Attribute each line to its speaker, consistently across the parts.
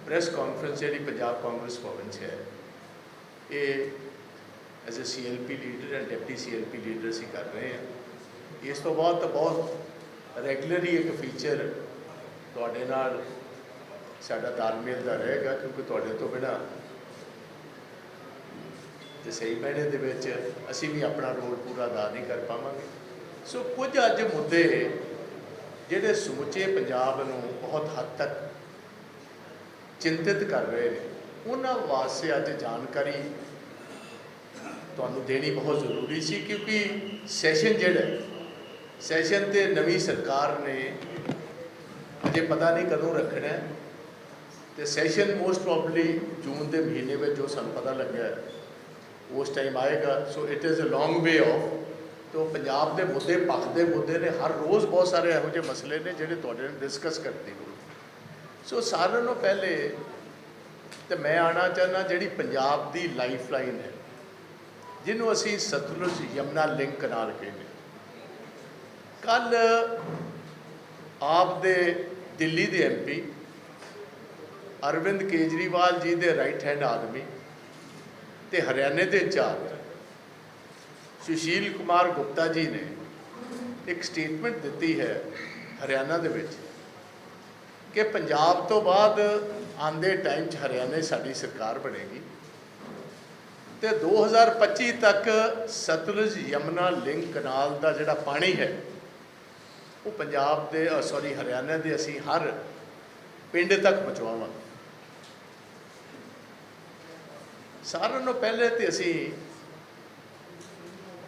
Speaker 1: Press conference ਜਿਹੜੀ ਪੰਜਾਬ ਕਾਂਗਰਸ ਭਵਨ 'ਚ ਹੈ, ਇਹ as a CLP leader and deputy CLP leader ਅਸੀਂ ਕਰ ਰਹੇ ਹਾਂ। ਇਸ ਤੋਂ ਬਾਅਦ ਤਾਂ ਬਹੁਤ ਰੈਗੂਲਰਲੀ ਇੱਕ ਫੀਚਰ ਤੁਹਾਡੇ ਨਾਲ ਸਾਡਾ ਤਾਲਮੇਲ ਦਾ ਰਹੇਗਾ, ਕਿਉਂਕਿ ਤੁਹਾਡੇ ਤੋਂ ਬਿਨਾਂ ਤੇ ਸਹੀ ਮਾਇਨੇ ਦੇ ਵਿੱਚ ਅਸੀਂ ਵੀ ਆਪਣਾ ਰੋਲ ਪੂਰਾ ਅਦਾ ਨਹੀਂ ਕਰ ਪਾਵਾਂਗੇ। ਸੋ ਕੁਝ ਅੱਜ ਮੁੱਦੇ ਜਿਹੜੇ ਸਮੁੱਚੇ ਪੰਜਾਬ ਨੂੰ ਬਹੁਤ ਹੱਦ ਤੱਕ ਚਿੰਤਿਤ ਕਰ ਰਹੇ ਨੇ, ਉਹਨਾਂ ਵਾਸਤੇ ਅੱਜ ਜਾਣਕਾਰੀ ਤੁਹਾਨੂੰ ਦੇਣੀ ਬਹੁਤ ਜ਼ਰੂਰੀ ਸੀ, ਕਿਉਂਕਿ ਸੈਸ਼ਨ ਜਿਹੜਾ ਸੈਸ਼ਨ ਤੇ ਨਵੀਂ ਸਰਕਾਰ ਨੇ ਅਜੇ ਪਤਾ ਨਹੀਂ ਕਦੋਂ ਰੱਖਣਾ ਹੈ, ਤੇ ਸੈਸ਼ਨ ਮੋਸਟ ਪ੍ਰੋਬਬਲੀ ਜੂਨ ਦੇ ਮਹੀਨੇ ਵਿੱਚ ਜੋ ਸਾਨੂੰ ਪਤਾ ਲੱਗਿਆ ਉਸ ਟਾਈਮ ਆਏਗਾ। So it is a long way off. तो पंजाब के मुद्दे पखते मुद्दे ने, हर रोज़ बहुत सारे यहो ਜਿਹੇ मसले ने ਜਿਹੜੇ ਤੁਹਾਡੇ ਨਾਲ डिस्कस करते हो। सो सारे ਨੂੰ पहले तो मैं आना चाहना ਜਿਹੜੀ पंजाब की लाइफ लाइन है, ਜਿਹਨੂੰ ਅਸੀਂ सतलुज यमुना लिंक नाल कहने। कल आप दे दिल्ली के MP अरविंद केजरीवाल जी के राइट हैंड आदमी ते हरियाणे के इंचार्ज सुशील कुमार गुप्ता जी ने एक स्टेटमेंट दी है हरियाणा दे विच कि पंजाब तो बाद आंदे टाइम च हरियाणे साडी सरकार बनेगी तो 2025 तक सतलुज यमुना लिंक कनाल का जिहड़ा पानी है वो पंजाब दे सॉरी हरियाणा दे असी हर पिंड तक पहुँचावांगे। सारिਆਂ ਨੂੰ पहले तो असी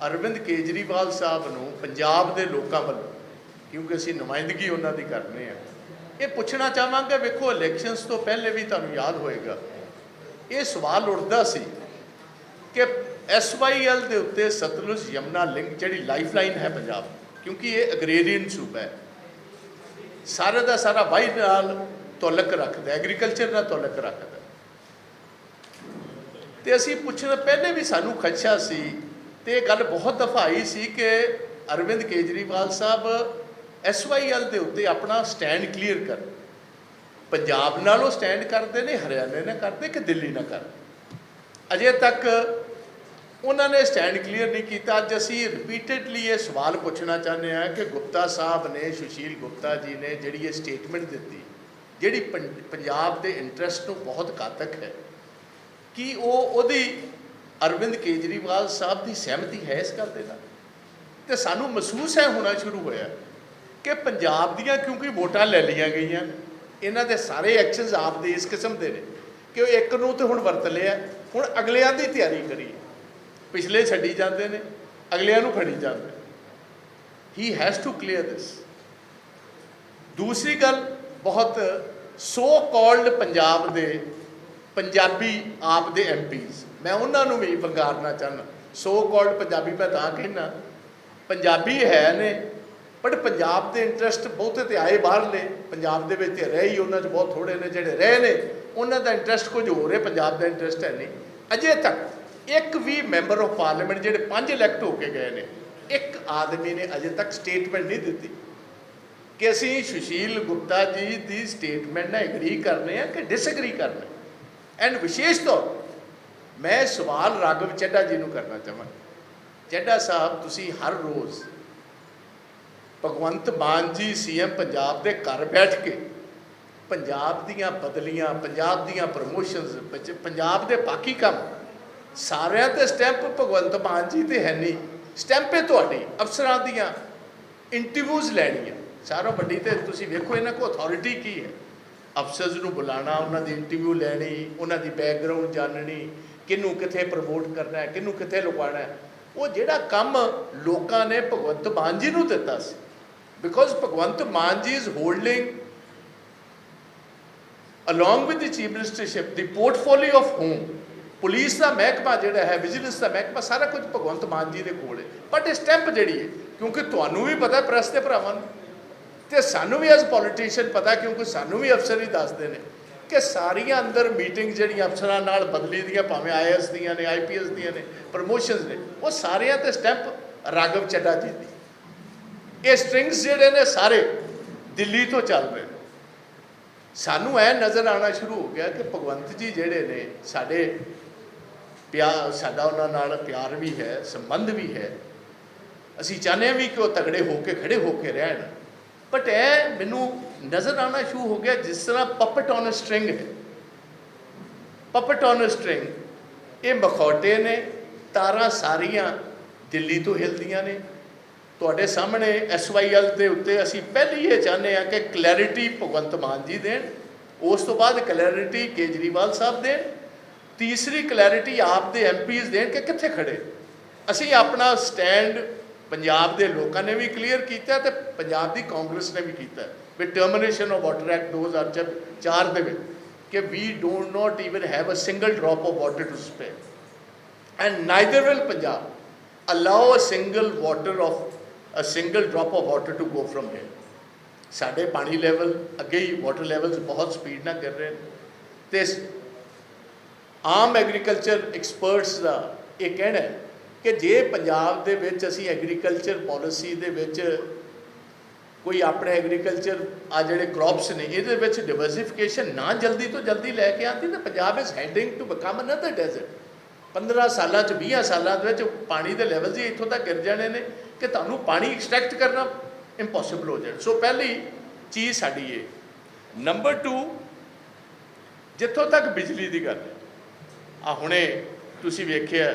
Speaker 1: अरविंद केजरीवाल साहब ਨੂੰ पंजाब के लोगों वालों, क्योंकि असी नुमाइंदगी उन्होंने करने हैं, ये पूछना चाहांगे। वेखो इलैक्शनस तो पहले भी तुहानूं याद होएगा ये सवाल उठता सी कि SYL के उत्ते सतलुज यमुना लिंक जिहड़ी लाइफ लाइन है पंजाब, क्योंकि ये अग्रेरीन सूबा है, सारे का सारा वाही नाल तुलक रखता, एग्रीकल्चर नाल तुलक रखता। तो असी पूछना पहले भी सानू खदशा सी तो ये गल बहुत दफ़ा आई सी कि अरविंद केजरीवाल साहब SYL के उत्ते अपना स्टैंड क्लीयर कर, पंजाब नालों स्टैंड करते हैं, हरियाणे ने करते कि दिल्ली ना करते। अजे तक उन्होंने स्टैंड क्लीयर नहीं किया। अज असी रिपीटेडली ये सवाल पूछना चाहते हैं कि गुप्ता साहब ने, सुशील गुप्ता जी ने जिहड़ी ये स्टेटमेंट दी, जिहड़ी पंजाब के इंटरस्ट को बहुत घातक है, कि वो अरविंद केजरीवाल साहब की सहमति है इस गल के नाल? तो सानू महसूस है होना शुरू होया कि पंजाब दियां क्योंकि वोटां ले लिया गई, इन्हां दे सारे एक्शनस आप दे इस किस्म के ने कि एक नूं तो हुण वरत लिया, हुण अगलियां दी तैयारी करी, पिछले छड्डी जाते हैं, अगलियां नूं खड़ी जाते। He has to clear this. दूसरी गल, बहुत सो कॉल्ड पंजाब दे पंजाबी आप दे MPs, मैं उन्होंने भी वंगारना चाहना। सो कॉल्ड पंजाबी मैं तां कहना, पंजाबी है ने बट पंजाब के इंटरस्ट बहुते तो आए बाहरले, पंजाब दे विच रहे ही उन्होंने बहुत थोड़े ने जिहड़े रहे ने, उन्हों का इंटरस्ट कुछ हो रहा, पंजाब का इंटरस्ट है नहीं। अजे तक एक भी मैंबर ऑफ पार्लीमेंट जिहड़े 5 इलैक्ट होके गए ने, एक आदमी ने अजे तक स्टेटमेंट नहीं दी कि असी सुशील गुप्ता जी की स्टेटमेंट नाल एग्री करने हैं कि डिसएग्री करने। एंड विशेष तौर मैं सवाल राघव चड्ढा जी को करना चाहवां। चड्ढा साहब, तुसी हर रोज़ भगवंत मान जी CM पंजाब के घर बैठ के पंजाब दीयां बदलियां, पंजाब दीयां प्रमोशनस, पंजाब के बाकी काम सारिਆਂ ते स्टैंप भगवंत मान जी ते है नहीं, स्टैंप है तुहाडी अफसरां दीयां इंटरव्यूज़ लैणियां। सारों वड्डी ते तुसी वेखो इन्हां को अथॉरिटी की है, अफसर्स नूं बुलाना, उन्होंने इंटरव्यू लैनी, उन्होंने बैकग्राउंड जाननी, किनू कित्थे प्रमोट करना है, किनू कित्थे लुकाना है। वो जिहड़ा काम लोकां ने भगवंत मान जी नूं दित्ता सी, because Bhagwant Mann ji is holding along with the chief ministership the portfolio of home, police का महकमा जिहड़ा है, विजिलेंस का महकमा, सारा कुछ भगवंत मान जी के कोल है। बट स्टैंप जिहड़ी है, क्योंकि तुहानूं भी पता प्रेस के भरावां नूं ते सानू भी एज पॉलिटिशियन पता, क्योंकि सानू भी अफसर ही दसते हैं कि सारिया अंदर मीटिंग जी अफसरां नाल बदली दियां, भावें IAS दियां ने, IPS दियां ने, प्रमोशनस ने, वो सारिया ते स्टैंप राघव चड्ढा जी दी। ये स्ट्रिंग्स जिहड़े ने सारे दिल्ली तो चल रहे हैं। सानू ऐ नज़र आना शुरू हो गया कि भगवंत जी जिहड़े ने साडे प्यार, साडा उन्हां नाल प्यार भी है, संबंध भी है, असी चाहते भी कि वो तगड़े होके खड़े होके रहन, बट ऐ मैनू नज़र आना शुरू हो गया जिस तरह पपट ऑन स्ट्रिंग है। पपट ऑन स्ट्रिंग, ये मखौटे ने, तारां सारियां दिल्ली तो हिलदियां ने। तुहाडे सामने SYL के उत्ते असी पहले ये चाहते हैं कि क्लैरिटी भगवंत मान जी देन, उस तो बाद क्लैरिटी केजरीवाल साहब देन, तीसरी क्लैरिटी आप दे MPs देन कि कित्थे खड़े। असी अपना स्टैंड पंजाब के लोगों ने भी क्लीयर किया तो पंजाब की कांग्रेस ने भी किया भी टर्मिनेशन ऑफ वाटर एक्ट 2004 के कि we don't not even have a single drop of water to spare and neither will Punjab allow a single drop of water to go from here. साढ़े पानी लैवल अगे ही वाटर लैवल्स बहुत speed ना कर रहे हैं तो आम एग्रीकल्चर एक्सपर्ट्स का ये कहना है कि जे पंजाब दे विच असी एग्रीकल्चर पॉलिसी दे विच कोई अपने एग्रीकल्चर आ जिहड़े क्रॉप्स ने इहदे विच डिवर्सिफिकेशन ना जल्दी तो जल्दी लैके आती तो Punjab is heading to become another desert. 15 सालों 20 सालों पानी के लैवल ही इतों तक गिर जाने ने कि तुहानू पानी एक्सट्रैक्ट करना इंपॉसिबल हो जाए। सो पहली चीज़ साड़ी ये। नंबर 2, जितों तक बिजली की गल है, आ हुणे तुसी वेखिया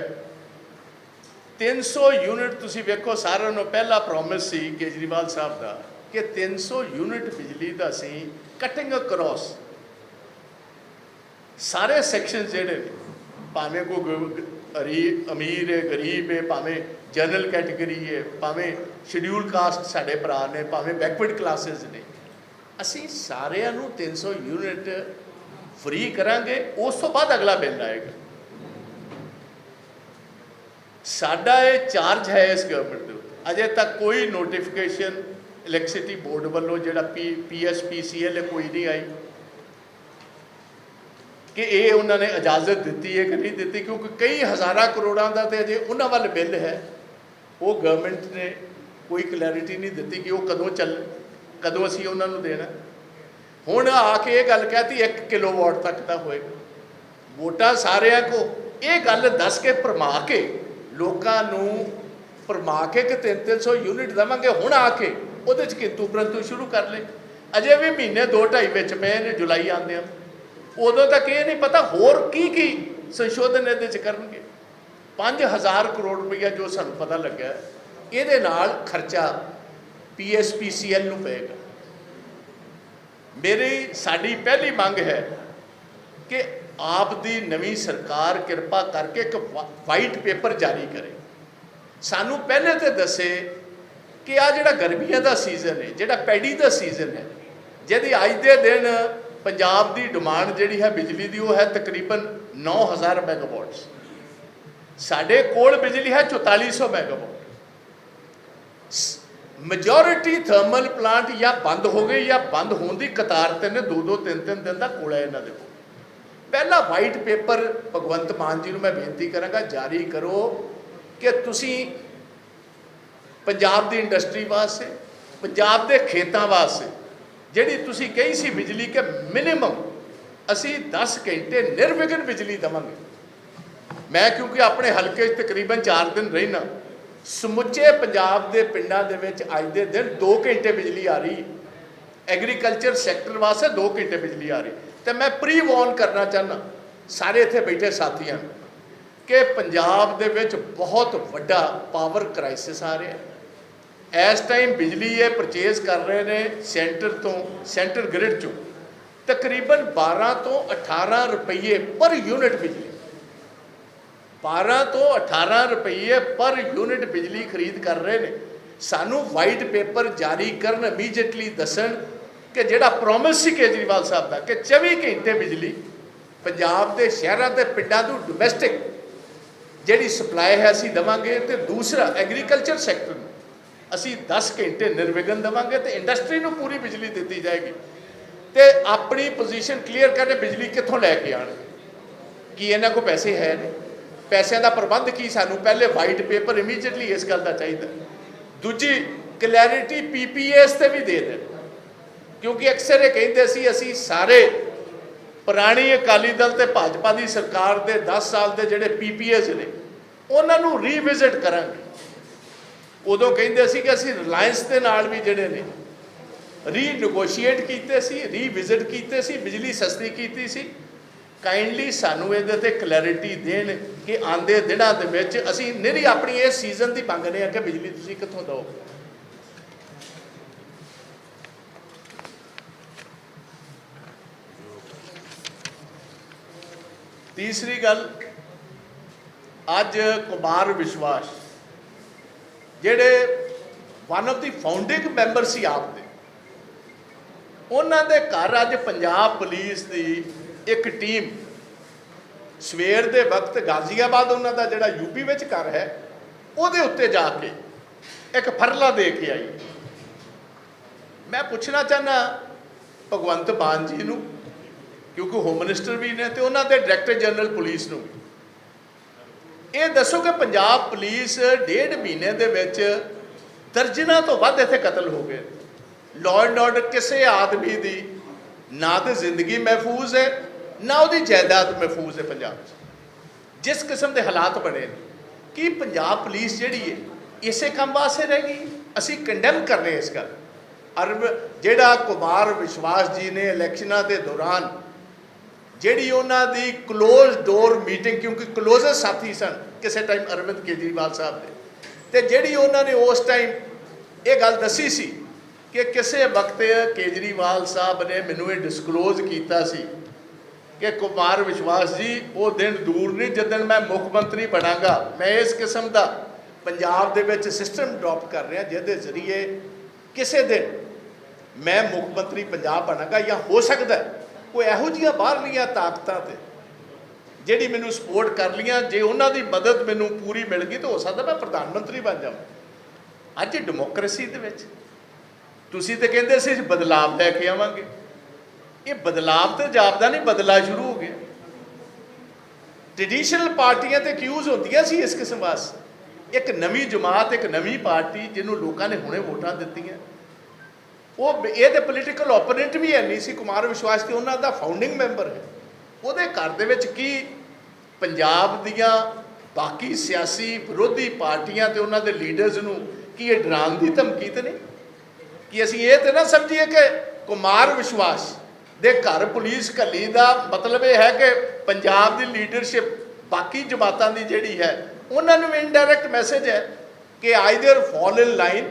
Speaker 1: 300 यूनिट तुसी वेखो, सारिਆਂ ਨੂੰ पहला प्रॉमिस सी केजरीवाल साहब का कि 300 यूनिट बिजली का असी कटिंग अक्रॉस सारे सैक्शन जिहड़े ने, भावें कोई अमीर है, गरीब है, भावें जनरल कैटेगरी है, भावें शेड्यूल कास्ट साढ़े भरा ने, भावें बैकवर्ड क्लासेस ने, असी सारिਆਂ ਨੂੰ 300 यूनिट फ्री करांगे। उस तो बाद अगला बिल आएगा। साडा ये चार्ज है इस गवर्नमेंट के उत्ते। अजे तक कोई नोटिफिकेशन इलैक्ट्रिसिटी बोर्ड वालों जिहड़ा PSPCL है कोई नहीं आई कि ये उन्होंने इजाजत दी है कि नहीं दी, क्योंकि कई हज़ारा करोड़ों का तो अजे उन्होंने वाल बिल है, वो गवर्नमेंट ने कोई क्लैरिटी नहीं दी कि वो कदों कदों असी उन्होंने देना। हुण आके ये गल कहती 1 किलोवाट तक का होएगा। वोटां सारिਆਂ को ये गल दस के भरमा के लोगों भरमा के कि 300 यूनिट देवांगे, हुण आके उहदे च किंतु परंतु शुरू कर ले। अजे भी महीने 2-2.5 विच पे ने, जुलाई आंदे उदों तक ये नहीं पता होर की संशोधन ये करनगे। 5000 करोड़ रुपया जो सानू पता लगा ये खर्चा PSPCL नूं पेगा। मेरी साड़ी पहली मंग है कि आप दी नवी सरकार कृपा करके एक वाइट पेपर जारी करे, सानू पहले तो दसे कि आ जिहड़ा गर्मियां का सीजन है, जिहड़ा पैडी का सीजन है, जिहदी अज दे दिन पंजाब की डिमांड जिहड़ी है बिजली की वो है तकरीबन 9000 मैगावाट्स, साढ़े कोल बिजली है 4400 मैगावाट। मेजोरिटी थर्मल प्लांट या बंद हो गए या बंद होने की कतार ते ने 2-2 3-3 दिन का कोल है इन्हां दे कोल। पहला वाइट पेपर भगवंत मान जी नूं मैं बेनती करांगा जारी करो कि तुसी पंजाब की इंडस्ट्री वास्ते, पंजाब के खेतों वास्ते जिहड़ी तुसी कही सी बिजली के मिनिमम असी 10 घंटे निर्विघन बिजली देवांगे। मैं क्योंकि अपने हल्के तकरीबन 4 दिन रहना, समुचे पंजाब के पिंडां दे विच अज दे दिन 2 घंटे बिजली आ रही, एग्रीकल्चर सैक्टर वास्ते 2 घंटे बिजली आ रही। तो मैं प्री वॉर्न करना चाहना सारे इत्थे बैठे साथियों कि पंजाब दे विच बहुत वड्डा पावर क्राइसिस आ रहा है। इस टाइम बिजली ये परचेज कर रहे हैं सेंटर ग्रिड चो तकरीबन 12 तो 18 रुपये पर यूनिट बिजली, 12 तो 18 रुपये पर यूनिट बिजली खरीद कर रहे हैं। सानू वाइट पेपर जारी करन इमीजिएटली दसन कि जिहड़ा प्रॉमिस सी केजरीवाल साहब का कि 24 घंटे बिजली पंजाब के शहरों के पिंडां नूं डोमैसटिक जिहड़ी सप्लाई है असीं देवांगे, तो दूसरा एग्रीकल्चर सैक्टर नूं असीं 10 घंटे निर्विघन देवांगे, तो इंडस्ट्री नूं पूरी बिजली दी जाएगी। तो अपनी पोजीशन क्लीयर करके बिजली कित्थों लैके आउणगे, कि इन्हां कोल पैसे है नहीं, पैसों का प्रबंध की सानू पहले वाइट पेपर इमीजिएटली इस गल का चाहिए। दूजी क्लैरिटी PPAs से भी दे दें क्योंकि अक्सर ये कहते सी असी सारे पुरानी अकाली दल ते भाजपा की सरकार के 10 साल के जोड़े PPAs ने उन्होंने रीविजिट करांगे। उदों कहते सी कि असी रिलायंस के नाल भी जोड़े ने रीनगोशिएट किए सी, रीविजिट किए सी, बिजली सस्ती की सी। काइंडली सानू इहदे ते क्लैरिटी देन कि आंदे दिनां दे विच असी निरी अपनी इस सीजन की मंगने आ कि बिजली तुसीं कित्थों दो। तीसरी गल, अज कुमार विश्वास जेडे one of the founding member सी आप दे, उन्होंने घर अज पंजाब पुलिस की एक टीम सवेर के वक्त गाजियाबाद उन्होंने जोड़ा यूपी में घर है उहदे उत्ते जाके एक फरला दे के आई। मैं पूछना चाहना भगवंत मान जी नूं, क्योंकि होम मिनिस्टर भी ने तो उन्होंने डायरैक्टर जनरल पुलिस नूं ये दसो कि पंजाब पुलिस 1.5 महीने दे विच दर्जनां तो वध इत्थे कतल हो गए। लॉ एंड ऑर्डर किसी आदमी की ना तो जिंदगी महफूज है ना उसकी जायदाद महफूज है। पंजाब जिस किस्म के हालात बने कि पंजाब पुलिस जिहड़ी है इसे काम वास्ते रह गई। असी कंडैम करने इस गल अरब जिहड़ा कुमार विश्वास जी ने इलैक्शनां के दौरान जिहड़ी उन्हां दी क्लोज डोर मीटिंग, क्योंकि क्लोजेस्ट साथी सन किसी टाइम अरविंद केजरीवाल साहब ने, तो जिहड़ी उन्होंने उस टाइम ये गल दसी सी कि किसी वक्त केजरीवाल साहब ने मैनू ये डिस्कलोज किया सी कि कुमार विश्वास जी वो दिन दूर नहीं जिस दिन मैं मुख्यमंत्री बनांगा, मैं इस किस्म का पंजाब दे विच सिस्टम ड्रॉप कर रहा जिहदे जरिए किसी दिन मैं मुख्यमंत्री पंजाब बनांगा, या हो सकता है कोई इहो जिहियां बाहरलियां ताकतां ते जिहड़ी मैनू सपोर्ट कर लियां, जे उन्हां दी मदद मैनू पूरी मिल गई तो हो सकता मैं प्रधानमंत्री बन जावां। अज डेमोक्रेसी दे विच तुसीं ते कहंदे सी बदलाव लैके आवांगे, ये बदलाव तो जापदा नहीं बदला शुरू हो गया। ट्रैडिशनल पार्टियां तो एक्यूज होंदियां सी इस किस्म वास्ते, एक नवी जमात एक नवी पार्टी जिन्होंने लोगों ने हुणे वोटां दित्तियां वो ये तो पोलीटिकल ओपोनेंट भी है नहीं सी। कुमार विश्वास के उन्हों का फाउंडिंग मैंबर है, उहदे घर दे विच की पंजाब दियां बाकी सियासी विरोधी पार्टियां ते उन्हों दे लीडर्स नूं की ये डराउण दी धमकी तो नहीं कि असीं ये तो ना समझिए कि कुमार विश्वास दे घर पुलिस घली का मतलब यह है कि पंजाब की लीडरशिप बाकी जमातां दी जिहड़ी है उन्होंने भी इनडायरैक्ट मैसेज है कि आइदर फॉल इन लाइन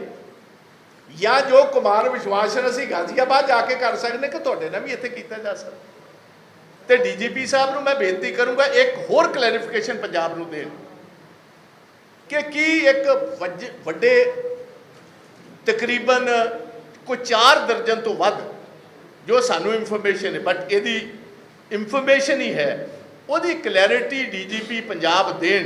Speaker 1: या जो कुमार विश्वास ने असीं गाजियाबाद जाके कर सकते कि तुहाडे नाल भी इत्थे कीता जा सकदा। तो DGP साहब नूं मैं बेनती करूँगा एक होर क्लैरिफिकेशन पंजाब नूं देण कि एक वड्डे तकरीबन कोई 4 दर्जन तो वध जो सानू इंफॉर्मेशन है, बट यदि इंफॉर्मेशन ही है उसकी क्लैरिटी DGP पंजाब देन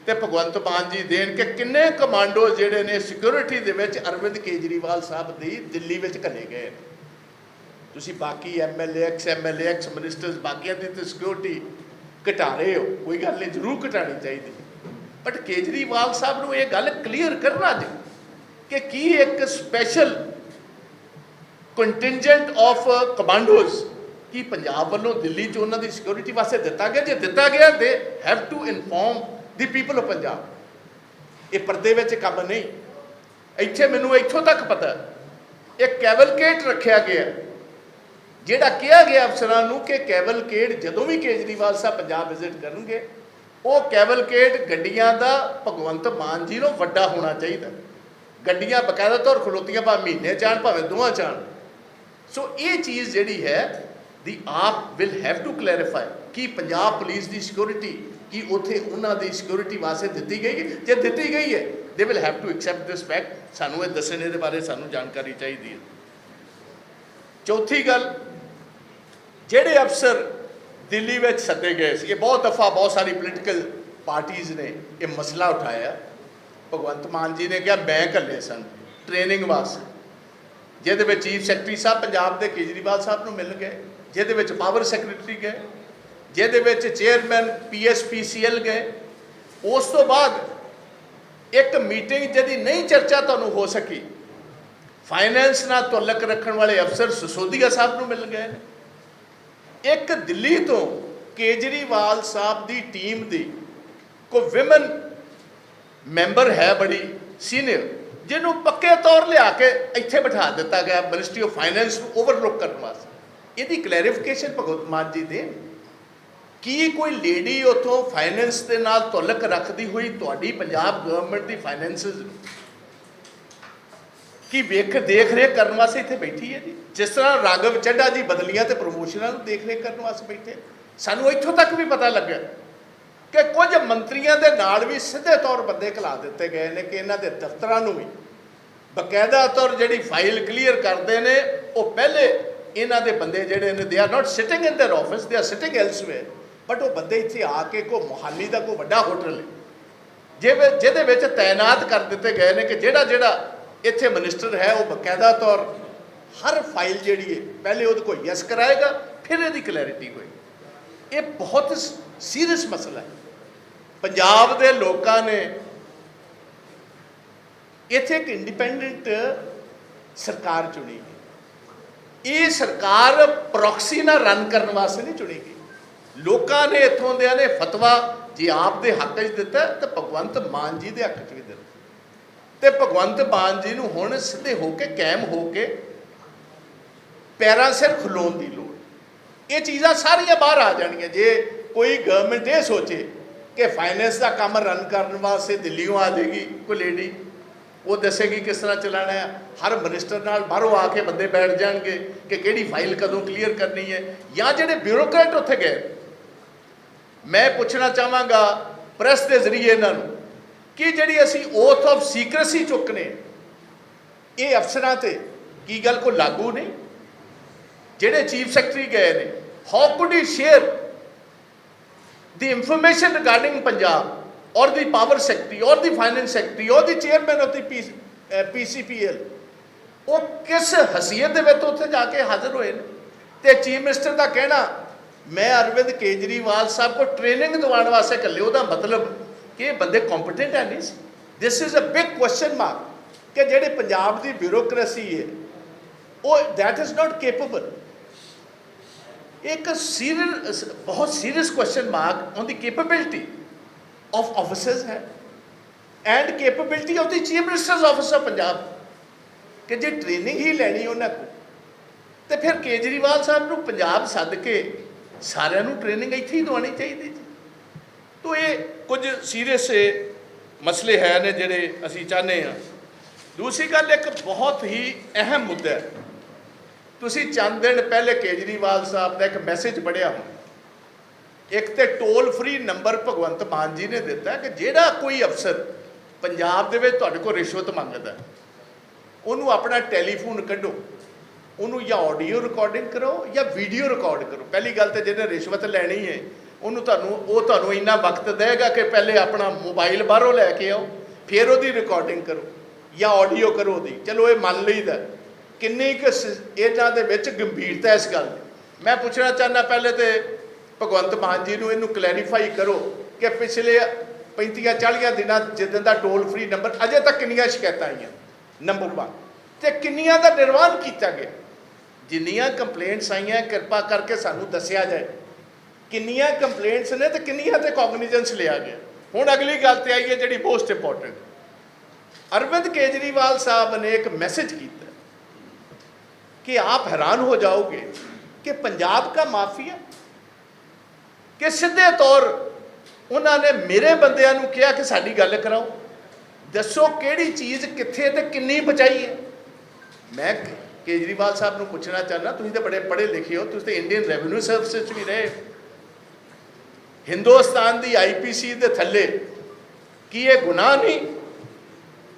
Speaker 1: ते भगवंत मान जी देन कि किन्ने कमांडो जिहड़े ने सिक्योरिटी दे विच अरविंद केजरीवाल साहब दी दिल्ली विच घले गए। तुसीं बाकी MLA एक्स मिनिस्टर्स बाकियां दी ते सिक्योरिटी घटा रहे हो, कोई गल नहीं, जरूर घटानी चाहिए, बट केजरीवाल साहब नूं ये गल क्लीयर करना जी कि एक स्पैशल कंटिजेंट ऑफ कमांडोज की पंजाब वालों दिल्ली च उन्हां दी सिक्योरिटी वास्ते दिता गया, जे दिता गया they have to inform the people of Punjab. ये पर्दे विच काम नहीं, इत्थे मैनूं इत्थों तक पता एक कैवलकेट रखा गया जिहड़ा कहा गया अफसरां नूं कि कैवलकेट जदों भी केजरीवाल साहब पंजाब विजिट करनगे वो कैवलकेट गड्डियां दा भगवंत मान जी नूं वड्डा होना चाहिए, गड्डियां बकायदा तौर खलोतियां भावें महीने चाहण भावें दोवां चाहण। सो ये चीज़ जिहड़ी है दी आप विल हैव टू क्लैरिफाई कि पंजाब पुलिस की सिक्योरिटी कि उत्थे उन्हां दी सिक्योरिटी वास्ते दित्ती गई है, जे दित्ती गई है they will have to accept this fact. सानूं ये दस्सण इहदे बारे सानूं जानकारी चाहिए है। चौथी गल, जिहड़े अफसर दिल्ली में सदे गए ये बहुत दफ़ा बहुत सारी पोलीटिकल पार्टीज़ ने यह मसला उठाया। भगवंत मान जी ने कहा मैं घल्ले सन ट्रेनिंग वास्ते, जिहदे विच चीफ सैकटरी साहब पंजाब के केजरीवाल साहब नूं मिल गए, जिहदे विच पावर सैकटरी गए, जिहदे विच चेयरमैन PSPCL गए। उस तो बाद एक मीटिंग जिहदी नहीं चर्चा तुहानूं हो सकी, फाइनेंस नाल तुलक रखण वाले अफसर सिसोदिया साहब नूं मिल गए ने। एक दिल्ली तो केजरीवाल साहब की टीम की कोई विमन मैंबर है बड़ी सीनियर, जिन्हों पक्के तौर लिया के इत्थे बिठा दिता गया मिनिस्ट्री ऑफ फाइनेंस ओवरलुक करने वास्ते। यदि क्लैरिफिकेशन भगवंत मान जी देन कि कोई लेडी उतों फाइनेंस के नाल तुलक रखती हुई तुहाडी पंजाब गवर्नमेंट की फाइनेंसिस की देख रेख करने वास्ते इत्थे बैठी है जी। जिस तरह राघव चड्ढा जी बदलियां ते प्रमोशनां नूं देख रेख करने वास्ते बैठे। सानूं इत्थों तक भी पता लग्या कि कुछ मंत्रियों के नाल भी सीधे तौर बंदे घला दिते गए हैं कि इन्हां दे दफ्तरां नूं भी बकायदा तौर जिहड़ी फाइल क्लीयर करते हैं वो पहले इन्हां दे बंदे जिहड़े ने they are not sitting in their office, they are sitting elsewhere, but वो बंदे इत्थे आके कोई मोहाली का कोई वड्डा होटल है जिहदे विच तैनात कर दिते गए हैं कि जिहड़ा जिहड़ा इत्थे मिनिस्टर है वो बकायदा तौर हर फाइल जिहड़ी है पहले उहदे कोल यस कराएगा, फिर इहदी क्लैरिटी होएगी। ये बहुत सीरियस मसला है। पंजाब दे लोकां ने इत्थे एक इंडिपेंडेंट सरकार चुनी गई। ये सरकार प्रॉक्सी ना रन करने वास्ते नहीं चुनी गई। लोकां ने इत्थों दे ने फतवा जे आप दे हक च दिता तो भगवंत मान जी दे हक च भी दिता, ते भगवंत मान जी नूं हुण सीधे होके कायम होके पैरां सिर खलोण दी लोड़। ये चीज़ां सारियां बाहर आ जाणियां जे कोई गवर्नमेंट ये सोचे कि फाइनेंस का काम रन करने वास्ते दिल्लीों आ जाएगी कोई लेडी, वो दसेगी किस तरह चलाना है। हर मिनिस्टर नाल बाहरों आके बंदे बैठ जाएंगे कि किहड़ी फाइल कदों क्लीयर करनी है। या जिहड़े ब्यूरोक्रेट उत्थे गए, मैं पूछना चाहांगा प्रैस के जरिए इन्हां नूं कि जिहड़ी असीं ओथ ऑफ सीक्रेसी चुकने ये अफसरां ते की गल कोई लागू नहीं। जिहड़े चीफ सैकटरी गए ने, how could he share the information regarding Punjab और द पावर सैकटरी और द फाइनेंस सैकटरी और the chairman of the PCPL, वो किस हैसीयत दे विच उत्थे जाके हाजिर होए ने। ते चीफ मिनिस्टर का कहना मैं अरविंद केजरीवाल साहब को ट्रेनिंग दिवाने वास्ते कल्ले, ਉਹਦਾ मतलब कि बंदे कॉम्पिटेंट है नहीं। This is a big question mark कि जिहड़ी पंजाब की ब्यूरोक्रेसी है वो दैट इज़ नॉट केपेबल। एक सीरियस बहुत serious question mark on the capability of officers है and capability of the chief minister's office of Punjab कि जे ट्रेनिंग ही लैनी उन्होंने को, तो फिर केजरीवाल साहब नूं पंजाब सद के सारिਆਂ ਨੂੰ ट्रेनिंग ਇੱਥੇ ਹੀ ਦਵਾਉਣੀ ਚਾਹੀਦੀ जी। तो ये कुछ सीरियस मसले है ने ਜਿਹੜੇ ਅਸੀਂ ਚਾਹੁੰਦੇ ਹਾਂ। दूसरी गल एक बहुत ही अहम मुद्दा है। ਤੁਸੀਂ ਚੰਦ ਦਿਨ ਪਹਿਲੇ केजरीवाल साहब ਦਾ एक मैसेज पढ़िया हो, एक तो टोल फ्री नंबर भगवंत मान जी ने दिता कि ਜਿਹੜਾ कोई अफसर पंजाब ਦੇ ਵਿੱਚ ਤੁਹਾਡੇ ਕੋਲ रिश्वत मंगदा ਉਹਨੂੰ अपना टैलीफोन कढो, ਉਹਨੂੰ या ऑडियो रिकॉर्डिंग करो या वीडियो रिकॉर्ड करो। पहली गल तो जिन्हें रिश्वत लैनी है ਉਹਨੂੰ इन्ना वक्त देगा कि पहले अपना मोबाइल बाहरों लैके आओ, फिर ਉਹਦੀ रिकॉर्डिंग करो या ऑडियो करो ਉਹਦੀ। चलो ये मान लईदा किन्नी क इन्हां दे विच गंभीरता इस गल दी। मैं पूछना चाहना पहले तो भगवंत मान जी नूं इहनूं क्लैरीफाई करो कि पिछले 35-40 दिनों जिदन का टोल फ्री नंबर अजे तक किन्नियां शिकायतां आईयां, नंबर 1, तो किन्नियां दा निर्वाहन किया गया। जिन्नियां कंप्लेंट्स आईयां कृपा करके सानूं दस्सिया जाए किन्नियां कंप्लेंट्स ने तो किन्नियां ते कॉग्निजेंस लिया गया। हुण अगली गल ते आई है जिहड़ी मोस्ट इंपोर्टेंट, अरविंद केजरीवाल साहब ने एक मैसेज किया कि आप हैरान हो जाओगे कि पंजाब का माफिया कि सीधे तौर उन्होंने मेरे बंदियां नूं कहा कि साडी गल कराओ, दसो किहड़ी चीज़ कित्थे ते किन्नी बचाई है। मैं केजरीवाल साहब नूं पूछना चाहना, तुसीं तो बड़े पढ़े लिखे हो, तुसीं तो इंडियन रेवन्यू सर्विस भी रहे, हिंदुस्तान की IPC के थले कि ये गुनाह नहीं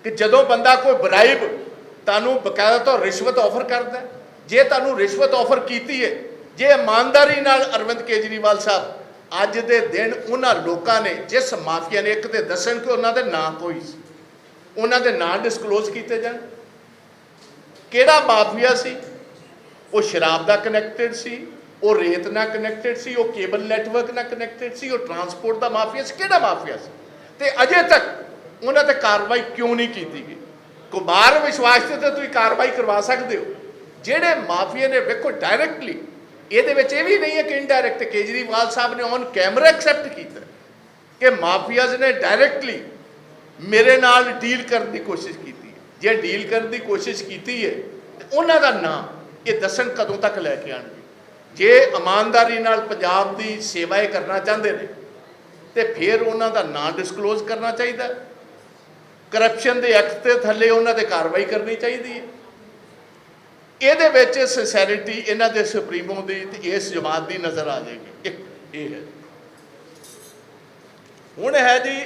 Speaker 1: कि जदों बंदा कोई ब्राइब तुहानूं बकायदा तो रिश्वत ऑफर करता है, जे तुहानूं रिश्वत ऑफर की है, जे ईमानदारी नाल अरविंद केजरीवाल साहब अज दे दिन उन्हां लोकां ने जिस माफिया ने एक तो दसन कि उन्हां दे नां कोई उन्हां दे नां डिस्कलोज किए जाण, किहड़ा माफिया सी, वो शराब का कनैक्टेड सी, वो रेत नाल कनैक्टेड सी, वो केबल नैटवर्क नाल कनैक्टेड सी, वो ट्रांसपोर्ट का माफिया सी, किहड़ा माफिया सी, ते अजे तक उन्हां ते कार्रवाई क्यों नहीं की गई। ਕੁਮਾਰ ਵਿਸ਼ਵਾਸ ਤੇ ਤੁਸੀਂ ਕਾਰਵਾਈ ਕਰਵਾ ਸਕਦੇ ਹੋ। ਜਿਹੜੇ ਮਾਫੀਆ ਨੇ ਵੇਖੋ ਡਾਇਰੈਕਟਲੀ, ਇਹਦੇ ਵਿੱਚ ਇਹ ਵੀ ਨਹੀਂ ਹੈ ਕਿ ਇਨਡਾਇਰੈਕਟ, ਕੇਜਰੀਵਾਲ ਸਾਹਿਬ ਨੇ ਔਨ ਕੈਮਰਾ ਐਕਸੈਪਟ ਕੀਤਾ ਕਿ ਮਾਫੀਆਜ਼ ਨੇ ਡਾਇਰੈਕਟਲੀ ਮੇਰੇ ਨਾਲ ਡੀਲ ਕਰਨ ਦੀ ਕੋਸ਼ਿਸ਼ ਕੀਤੀ ਹੈ। ਜੇ ਡੀਲ ਕਰਨ ਦੀ ਕੋਸ਼ਿਸ਼ ਕੀਤੀ ਹੈ ਤੇ ਉਹਨਾਂ ਦਾ ਨਾਂ ਇਹ ਦੱਸਣ ਕਦੋਂ ਤੱਕ ਲੈ ਕੇ ਆਣਗੇ। ਜੇ ਇਮਾਨਦਾਰੀ ਨਾਲ ਪੰਜਾਬ ਦੀ ਸੇਵਾ ਇਹ ਕਰਨਾ ਚਾਹੁੰਦੇ ਨੇ ਤੇ ਫਿਰ ਉਹਨਾਂ ਦਾ ਨਾਂ ਡਿਸਕਲੋਜ਼ ਕਰਨਾ ਚਾਹੀਦਾ। ਕਰਪਸ਼ਨ ਦੇ ਐਕਟ ਦੇ ਥੱਲੇ ਉਹਨਾਂ ਤੇ ਕਾਰਵਾਈ ਕਰਨੀ ਚਾਹੀਦੀ ਹੈ। ਇਹਦੇ ਵਿੱਚ ਸਿੰਸੈਰਿਟੀ ਇਹਨਾਂ ਦੇ ਸੁਪਰੀਮੋ ਦੀ ਤੇ ਇਸ ਜਮਾਤ ਦੀ ਨਜ਼ਰ ਆ ਜਾਏਗੀ। ਇੱਕ ਇਹ ਹੈ। ਹੁਣ ਹੈ ਜੀ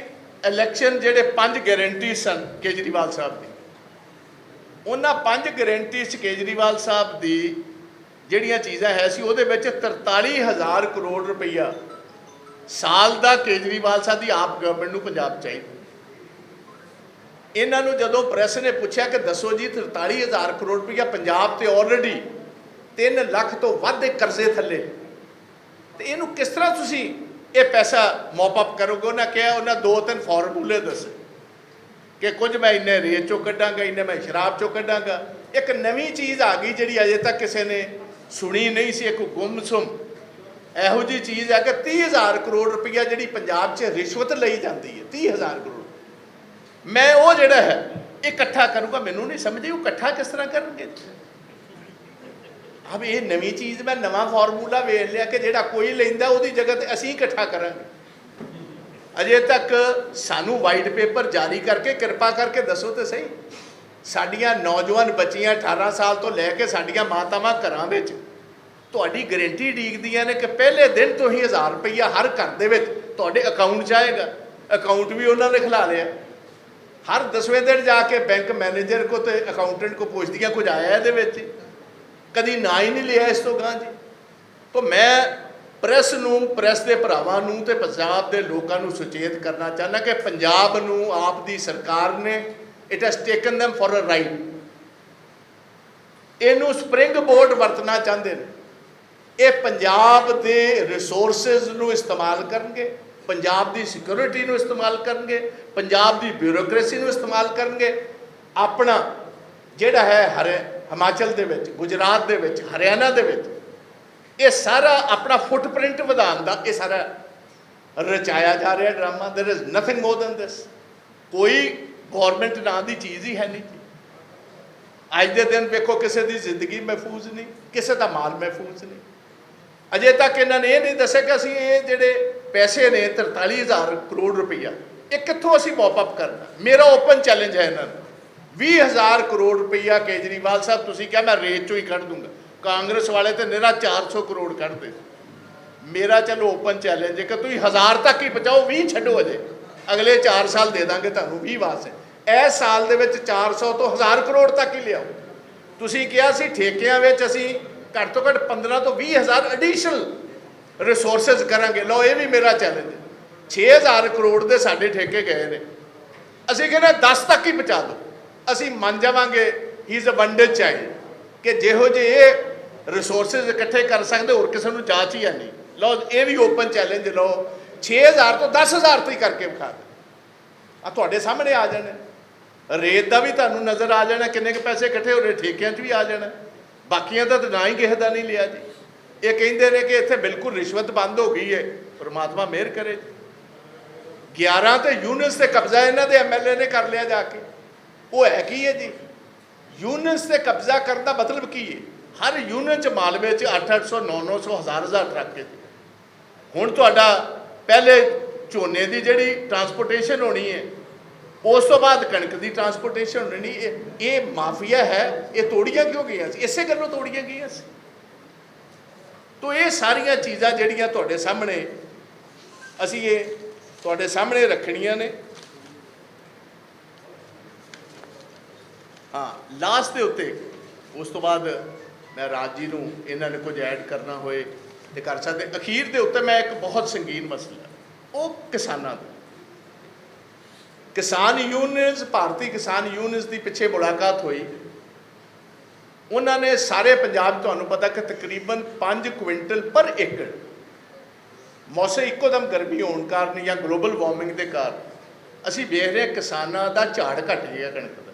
Speaker 1: ਇਲੈਕਸ਼ਨ, ਜਿਹੜੇ 5 ਗਾਰੰਟੀ ਸਨ ਕੇਜਰੀਵਾਲ ਸਾਹਿਬ ਦੀ, ਉਹਨਾਂ 5 ਗਾਰੰਟੀ 'ਚ ਕੇਜਰੀਵਾਲ ਸਾਹਿਬ ਦੀ ਜਿਹੜੀਆਂ ਚੀਜ਼ਾਂ ਹੈ ਸੀ ਉਹਦੇ ਵਿੱਚ 43,000 ਕਰੋੜ ਰੁਪਈਆ ਸਾਲ ਦਾ ਕੇਜਰੀਵਾਲ ਸਾਹਿਬ ਦੀ ਆਪ ਗਵਰਨਮੈਂਟ ਨੂੰ ਪੰਜਾਬ ਚਾਹੀਦਾ। ਇਹਨਾਂ ਨੂੰ ਜਦੋਂ ਪ੍ਰੈਸ ਨੇ ਪੁੱਛਿਆ ਕਿ ਦੱਸੋ ਜੀ 43,000 ਕਰੋੜ ਰੁਪਈਆ ਪੰਜਾਬ ਤੇ ਆਲਰੇਡੀ 3 ਲੱਖ ਤੋਂ ਵੱਧ ਕਰਜ਼ੇ ਥੱਲੇ, ਤੇ ਇਹਨੂੰ ਕਿਸ ਤਰ੍ਹਾਂ ਤੁਸੀਂ ਇਹ ਪੈਸਾ ਮੌਪ ਅਪ ਕਰੋਗੇ? ਉਹਨਾਂ ਕਿਹਾ, ਉਹਨਾਂ 2-3 ਫਾਰਮੂਲੇ ਦੱਸੇ ਕਿ ਕੁਝ ਮੈਂ ਇੰਨੇ ਰੇਤ ਚੋਂ ਕੱਢਾਂਗਾ, ਇੰਨੇ ਮੈਂ ਸ਼ਰਾਬ ਚੋਂ ਕੱਢਾਂਗਾ। ਇੱਕ ਨਵੀਂ ਚੀਜ਼ ਆ ਗਈ ਜਿਹੜੀ ਅਜੇ ਤੱਕ ਕਿਸੇ ਨੇ ਸੁਣੀ ਨਹੀਂ ਸੀ, ਇੱਕ ਗੁੰਮਸੁੰਮ ਇਹੋ ਜਿਹੀ ਚੀਜ਼ ਹੈ ਕਿ 30,000 ਕਰੋੜ ਰੁਪਈਆ ਜਿਹੜੀ ਪੰਜਾਬ 'ਚ ਰਿਸ਼ਵਤ ਲਈ ਜਾਂਦੀ ਹੈ, 30,000 ਕਰੋੜ। ਮੈਂ ਉਹ ਜਿਹੜਾ ਹੈ ਇਹ ਇਕੱਠਾ ਕਰੂੰਗਾ। ਮੈਨੂੰ ਨਹੀਂ ਸਮਝੇ ਉਹ ਇਕੱਠਾ ਕਿਸ ਤਰ੍ਹਾਂ ਕਰਨਗੇ। ਅਬ ਇਹ ਨਵੀਂ ਚੀਜ਼, ਮੈਂ ਨਵਾਂ ਫਾਰਮੂਲਾ ਵੇਖ ਲਿਆ ਕਿ ਜਿਹੜਾ ਕੋਈ ਲੈਂਦਾ ਉਹਦੀ ਜਗ੍ਹਾ ਤੇ ਅਸੀਂ ਇਕੱਠਾ ਕਰਾਂਗੇ। ਅਜੇ ਤੱਕ ਸਾਨੂੰ ਵਾਈਟ ਪੇਪਰ ਜਾਰੀ ਕਰਕੇ ਕਿਰਪਾ ਕਰਕੇ ਦੱਸੋ ਤੇ ਸਹੀ, ਸਾਡੀਆਂ ਨੌਜਵਾਨ ਬੱਚੀਆਂ 18 ਸਾਲ ਤੋਂ ਲੈ ਕੇ ਸਾਡੀਆਂ ਮਾਤਾਵਾਂ ਘਰਾਂ ਵਿੱਚ ਤੁਹਾਡੀ ਗਰੰਟੀ ਡੀਕਦੀਆਂ ਨੇ ਕਿ ਪਹਿਲੇ ਦਿਨ ਤੋਂ ਹੀ 1000 ਰੁਪਈਆ ਹਰ ਘਰ ਦੇ ਵਿੱਚ ਤੁਹਾਡੇ ਅਕਾਊਂਟ 'ਚ ਆਏਗਾ। ਅਕਾਊਂਟ ਵੀ ਉਹਨਾਂ ਨੇ ਖਿਲਾ ਲਿਆ। ਹਰ 10ਵੇਂ ਦਿਨ ਜਾ ਕੇ ਬੈਂਕ ਮੈਨੇਜਰ ਕੋ ਤੇ ਅਕਾਊਂਟੈਂਟ ਕੋ ਪੁੱਛਦੀਆਂ ਕੁਝ ਆਇਆ ਇਹਦੇ ਵਿੱਚ, ਕਦੀ ਨਾ ਹੀ ਨਹੀਂ ਲਿਆ ਇਸ ਤੋਂ ਗਾਂ ਜੀ। ਤਾਂ ਮੈਂ ਪ੍ਰੈਸ ਨੂੰ, ਪ੍ਰੈਸ ਦੇ ਭਰਾਵਾਂ ਨੂੰ ਤੇ ਪੰਜਾਬ ਦੇ ਲੋਕਾਂ ਨੂੰ ਸੁਚੇਤ ਕਰਨਾ ਚਾਹੁੰਦਾ ਕਿ ਪੰਜਾਬ ਨੂੰ ਆਪ ਦੀ ਸਰਕਾਰ ਨੇ, it has taken them for a ride. ਇਹਨੂੰ ਸਪਰਿੰਗ ਬੋਰਡ ਵਰਤਣਾ ਚਾਹੁੰਦੇ ਨੇ। ਇਹ ਪੰਜਾਬ ਦੇ ਰਿਸੋਰਸਿਸ ਨੂੰ ਇਸਤੇਮਾਲ ਕਰਨਗੇ, ਪੰਜਾਬ ਦੀ ਸਿਕਿਉਰਿਟੀ ਨੂੰ ਇਸਤੇਮਾਲ ਕਰਨਗੇ, ਪੰਜਾਬ ਦੀ ਬਿਊਰੋਕ੍ਰੇਸੀ ਨੂੰ ਇਸਤੇਮਾਲ ਕਰਨਗੇ। ਆਪਣਾ ਜਿਹੜਾ ਹੈ ਹਿਮਾਚਲ ਦੇ ਵਿੱਚ, ਗੁਜਰਾਤ ਦੇ ਵਿੱਚ, ਹਰਿਆਣਾ ਦੇ ਵਿੱਚ ਇਹ ਸਾਰਾ ਆਪਣਾ ਫੁੱਟਪ੍ਰਿੰਟ ਵਧਾਉਣ ਦਾ ਇਹ ਸਾਰਾ ਰਚਾਇਆ ਜਾ ਰਿਹਾ drama. There is nothing more than this. ਕੋਈ ਗੌਰਮੈਂਟ ਨਾਂ ਦੀ ਚੀਜ਼ ਹੀ ਹੈ ਨਹੀਂ। ਅੱਜ ਦੇ ਦਿਨ ਵੇਖੋ ਕਿਸੇ ਦੀ ਜ਼ਿੰਦਗੀ ਮਹਿਫੂਜ਼ ਨਹੀਂ, ਕਿਸੇ ਦਾ ਮਾਲ ਮਹਿਫੂਜ਼ ਨਹੀਂ। ਅਜੇ ਤੱਕ ਇਹਨਾਂ ਨੇ ਇਹ ਨਹੀਂ ਦੱਸਿਆ ਕਿ ਅਸੀਂ ਇਹ ਜਿਹੜੇ ਪੈਸੇ ਨੇ 43,000 ਕਰੋੜ ਰੁਪਈਆ ਇਹ ਕਿੱਥੋਂ ਅਸੀਂ ਮੌਪ ਅਪ ਕਰਨਾ। ਮੇਰਾ ਓਪਨ ਚੈਲੰਜ ਹੈ ਇਹਨਾਂ ਨੂੰ। 20,000 ਕਰੋੜ ਰੁਪਈਆ ਕੇਜਰੀਵਾਲ ਸਾਹਿਬ ਤੁਸੀਂ ਕਿਹਾ ਮੈਂ ਰੇਤ ਚੋਂ ਹੀ ਕੱਢ ਦੂੰਗਾ, ਕਾਂਗਰਸ ਵਾਲੇ ਤੇ ਨਿਹਰਾ 400 ਕਰੋੜ ਕੱਢਦੇ। ਮੇਰਾ ਚਲੋ ਓਪਨ ਚੈਲੰਜ ਹੈ ਕਿ ਤੁਸੀਂ 1000 ਤੱਕ ਹੀ ਪਹੁੰਚਾਓ, 20 ਛੱਡੋ। ਅਜੇ ਅਗਲੇ 4 ਸਾਲ ਦੇ ਦਾਂਗੇ ਤੁਹਾਨੂੰ 20 ਵਾਸਤੇ। ਇਸ ਸਾਲ ਦੇ ਵਿੱਚ 400 ਤੋਂ 1000 ਕਰੋੜ ਤੱਕ ਹੀ ਲਿਆਓ। ਤੁਸੀਂ ਕਿਹਾ ਸੀ ਠੇਕਿਆਂ ਵਿੱਚ ਅਸੀਂ ਘੱਟ ਤੋਂ ਘੱਟ 15 ਤੋਂ 20,000 ਐਡੀਸ਼ਨਲ ਰਿਸੋਰਸਿਸ ਕਰਾਂਗੇ। ਲਓ ਇਹ ਵੀ ਮੇਰਾ ਚੈਲੰਜ ਹੈ। 6,000 ਕਰੋੜ ਦੇ ਸਾਡੇ ਠੇਕੇ ਗਏ ਨੇ, ਅਸੀਂ ਕਹਿੰਦੇ 10 ਤੱਕ ਹੀ ਪਹੁੰਚਾ ਦਿਓ। ਅਸੀਂ ਮੰਨ ਜਾਵਾਂਗੇ ਹੀ ਇਜ਼ ਅਬੰਡੈਂਸ ਚਾਹੀਏ ਕਿ ਜਿਹੋ ਜਿਹੇ ਇਹ ਰਿਸੋਰਸਿਸ ਇਕੱਠੇ ਕਰ ਸਕਦੇ ਹੋਰ ਕਿਸੇ ਨੂੰ ਜਾਚ ਹੀ ਹੈ ਨਹੀਂ। ਲਓ ਇਹ ਵੀ ਓਪਨ ਚੈਲੰਜ ਲਓ, 6,000 ਤੋਂ 10,000 ਤੋਂ ਹੀ ਕਰਕੇ ਵਿਖਾ ਦਿਓ। ਆ ਤੁਹਾਡੇ ਸਾਹਮਣੇ ਆ ਜਾਣੇ। ਰੇਤ ਦਾ ਵੀ ਤੁਹਾਨੂੰ ਨਜ਼ਰ ਆ ਜਾਣਾ ਕਿੰਨੇ ਕੁ ਪੈਸੇ ਇਕੱਠੇ ਹੋ ਰਹੇ, ਠੇਕਿਆਂ 'ਚ ਵੀ ਆ ਜਾਣਾ। ਬਾਕੀਆਂ ਦਾ ਤਾਂ ਨਾ ਹੀ ਕਿਸੇ ਦਾ ਨਹੀਂ ਲਿਆ ਜੀ। ਇਹ ਕਹਿੰਦੇ ਨੇ ਕਿ ਇੱਥੇ ਬਿਲਕੁਲ ਰਿਸ਼ਵਤ ਬੰਦ ਹੋ ਗਈ ਹੈ। ਪਰਮਾਤਮਾ ਮਿਹਰ ਕਰੇ। 11 ਤੇ ਯੂਨਿਟਸ ਤੇ ਕਬਜ਼ਾ ਇਹਨਾਂ ਦੇ ਐਮਐਲਏ ਨੇ ਕਰ ਲਿਆ ਜਾ ਕੇ। ਉਹ ਹੈ ਕੀ ਹੈ ਜੀ? ਯੂਨਿਟਸ ਤੇ ਕਬਜ਼ਾ ਕਰਨ ਦਾ ਮਤਲਬ ਕੀ ਹੈ? ਹਰ ਯੂਨਿਟ 'ਚ ਮਾਲਵੇ 'ਚ 800, 900, 1000 ਟਰੱਕ ਹੈ। ਹੁਣ ਤੁਹਾਡਾ ਪਹਿਲੇ ਝੋਨੇ ਦੀ ਜਿਹੜੀ ਟਰਾਂਸਪੋਰਟੇਸ਼ਨ ਹੋਣੀ ਹੈ, ਉਸ ਤੋਂ ਬਾਅਦ ਕਣਕ ਦੀ ਟਰਾਂਸਪੋਰਟੇਸ਼ਨ ਹੋਣੀ। ਇਹ ਮਾਫੀਆ ਹੈ। ਇਹ ਤੋੜੀਆਂ ਕਿਉਂ ਗਈਆਂ ਸੀ? ਇਸੇ ਗੱਲੋਂ ਤੋੜੀਆਂ ਗਈਆਂ ਸੀ। ਤੋ ਇਹ ਸਾਰੀਆਂ ਚੀਜ਼ਾਂ ਜਿਹੜੀਆਂ ਤੁਹਾਡੇ ਸਾਹਮਣੇ ਅਸੀਂ ਇਹ ਤੁਹਾਡੇ ਸਾਹਮਣੇ ਰੱਖਣੀਆਂ ਨੇ। ਹਾਂ, ਲਾਸਟ ਦੇ ਉੱਤੇ ਉਸ ਤੋਂ ਬਾਅਦ ਮੈਂ ਰਾਜ ਜੀ ਨੂੰ ਇਹਨਾਂ ਨੇ ਕੁਝ ਐਡ ਕਰਨਾ ਹੋਏ ਤੇ ਕਰ ਸਕਦੇ। ਅਖੀਰ ਦੇ ਉੱਤੇ ਮੈਂ ਇੱਕ ਬਹੁਤ ਸੰਗੀਨ ਮਸਲਾ, ਉਹ ਕਿਸਾਨਾਂ ਦਾ। ਕਿਸਾਨ ਯੂਨੀਅਨਸ, ਭਾਰਤੀ ਕਿਸਾਨ ਯੂਨੀਅਨਸ ਦੀ ਪਿੱਛੇ ਮੁਲਾਕਾਤ ਹੋਈ। ਉਹਨਾਂ ਨੇ ਸਾਰੇ ਪੰਜਾਬ ਤੁਹਾਨੂੰ ਪਤਾ ਕਿ ਤਕਰੀਬਨ 5 ਕੁਇੰਟਲ ਪਰ ਏਕੜ, ਮੌਸਮ ਇੱਕੋਦਮ ਗਰਮੀ ਹੋਣ ਕਾਰਨ ਜਾਂ ਗਲੋਬਲ ਵਾਰਮਿੰਗ ਦੇ ਕਾਰਨ ਅਸੀਂ ਵੇਖ ਰਹੇ ਕਿਸਾਨਾਂ ਦਾ ਝਾੜ ਘਟ ਗਿਆ ਕਣਕ ਦਾ।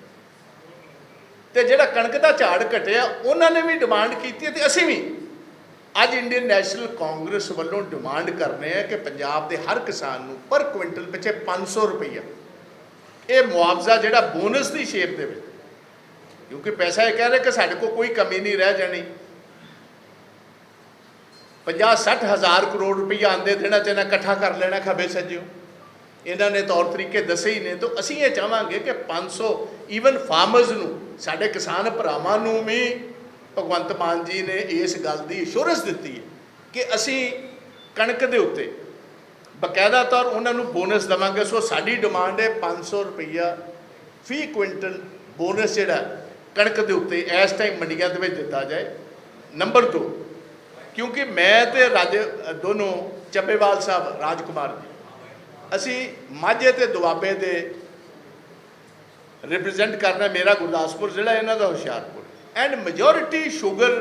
Speaker 1: ਤੇ ਜਿਹੜਾ ਕਣਕ ਦਾ ਝਾੜ ਘਟਿਆ ਉਹਨਾਂ ਨੇ ਵੀ ਡਿਮਾਂਡ ਕੀਤੀ ਤੇ ਅਸੀਂ ਵੀ ਅੱਜ ਇੰਡੀਅਨ ਨੈਸ਼ਨਲ ਕਾਂਗਰਸ ਵੱਲੋਂ ਡਿਮਾਂਡ ਕਰਨੇ ਆ ਕਿ ਪੰਜਾਬ ਦੇ ਹਰ ਕਿਸਾਨ ਨੂੰ ਪਰ ਕੁਇੰਟਲ ਪਿੱਛੇ 500 ਰੁਪਈਆ ਇਹ ਮੁਆਵਜ਼ਾ ਜਿਹੜਾ ਬੋਨਸ ਦੀ ਸ਼ੇਪ ਦੇ ਵਿੱਚ, ਕਿਉਂਕਿ ਪੈਸਾ ਇਹ ਕਹਿ ਰਹੇ ਕਿ ਸਾਡੇ ਕੋਲ ਕੋਈ ਕਮੀ ਨਹੀਂ ਰਹਿ ਜਾਣੀ, 50-60 ਹਜ਼ਾਰ ਕਰੋੜ ਰੁਪਈਆ ਆਂਦੇ ਦੇਣਾ ਚਾਹਨਾ ਇਕੱਠਾ ਕਰ ਲੈਣਾ ਖੱਬੇ ਸੱਜਿਓ, ਇਹਨਾਂ ਨੇ ਤੌਰ ਤਰੀਕੇ ਦੱਸੇ ਹੀ ਨੇ। ਤਾਂ ਅਸੀਂ ਇਹ ਚਾਹਾਂਗੇ ਕਿ 500 ਈਵਨ ਫਾਰਮਰਸ ਨੂੰ, ਸਾਡੇ ਕਿਸਾਨ ਭਰਾਵਾਂ ਨੂੰ ਵੀ ਭਗਵੰਤ ਮਾਨ ਜੀ ਨੇ ਇਸ ਗੱਲ ਦੀ ਅਸ਼ੋਰੈਂਸ ਦਿੱਤੀ ਹੈ ਕਿ ਅਸੀਂ ਕਣਕ ਦੇ ਉੱਤੇ ਬਕਾਇਦਾ ਤੌਰ ਉਹਨਾਂ ਨੂੰ ਬੋਨਸ ਦੇਵਾਂਗੇ। ਸੋ ਸਾਡੀ ਡਿਮਾਂਡ ਹੈ 500 ਰੁਪਈਆ ਫੀ ਕੁਇੰਟਲ ਬੋਨਸ ਜਿਹੜਾ ਕਣਕ ਦੇ ਉੱਤੇ ਇਸ ਟਾਈਮ ਮੰਡੀਆਂ ਦੇ ਵਿੱਚ ਦਿੱਤਾ ਜਾਏ। ਨੰਬਰ 2, ਕਿਉਂਕਿ ਮੈਂ ਤੇ ਦੋਨੋਂ ਚੱਬੇਵਾਲ ਸਾਹਿਬ, ਰਾਜਕੁਮਾਰ ਜੀ, ਅਸੀਂ ਮਾਝੇ ਤੇ ਦੁਆਬੇ ਦੇ ਰਿਪਰੈਜ਼ੈਂਟ ਕਰਨਾ, ਮੇਰਾ ਗੁਰਦਾਸਪੁਰ ਜ਼ਿਲ੍ਹਾ, ਇਹਨਾਂ ਦਾ Hoshiarpur, and majority sugar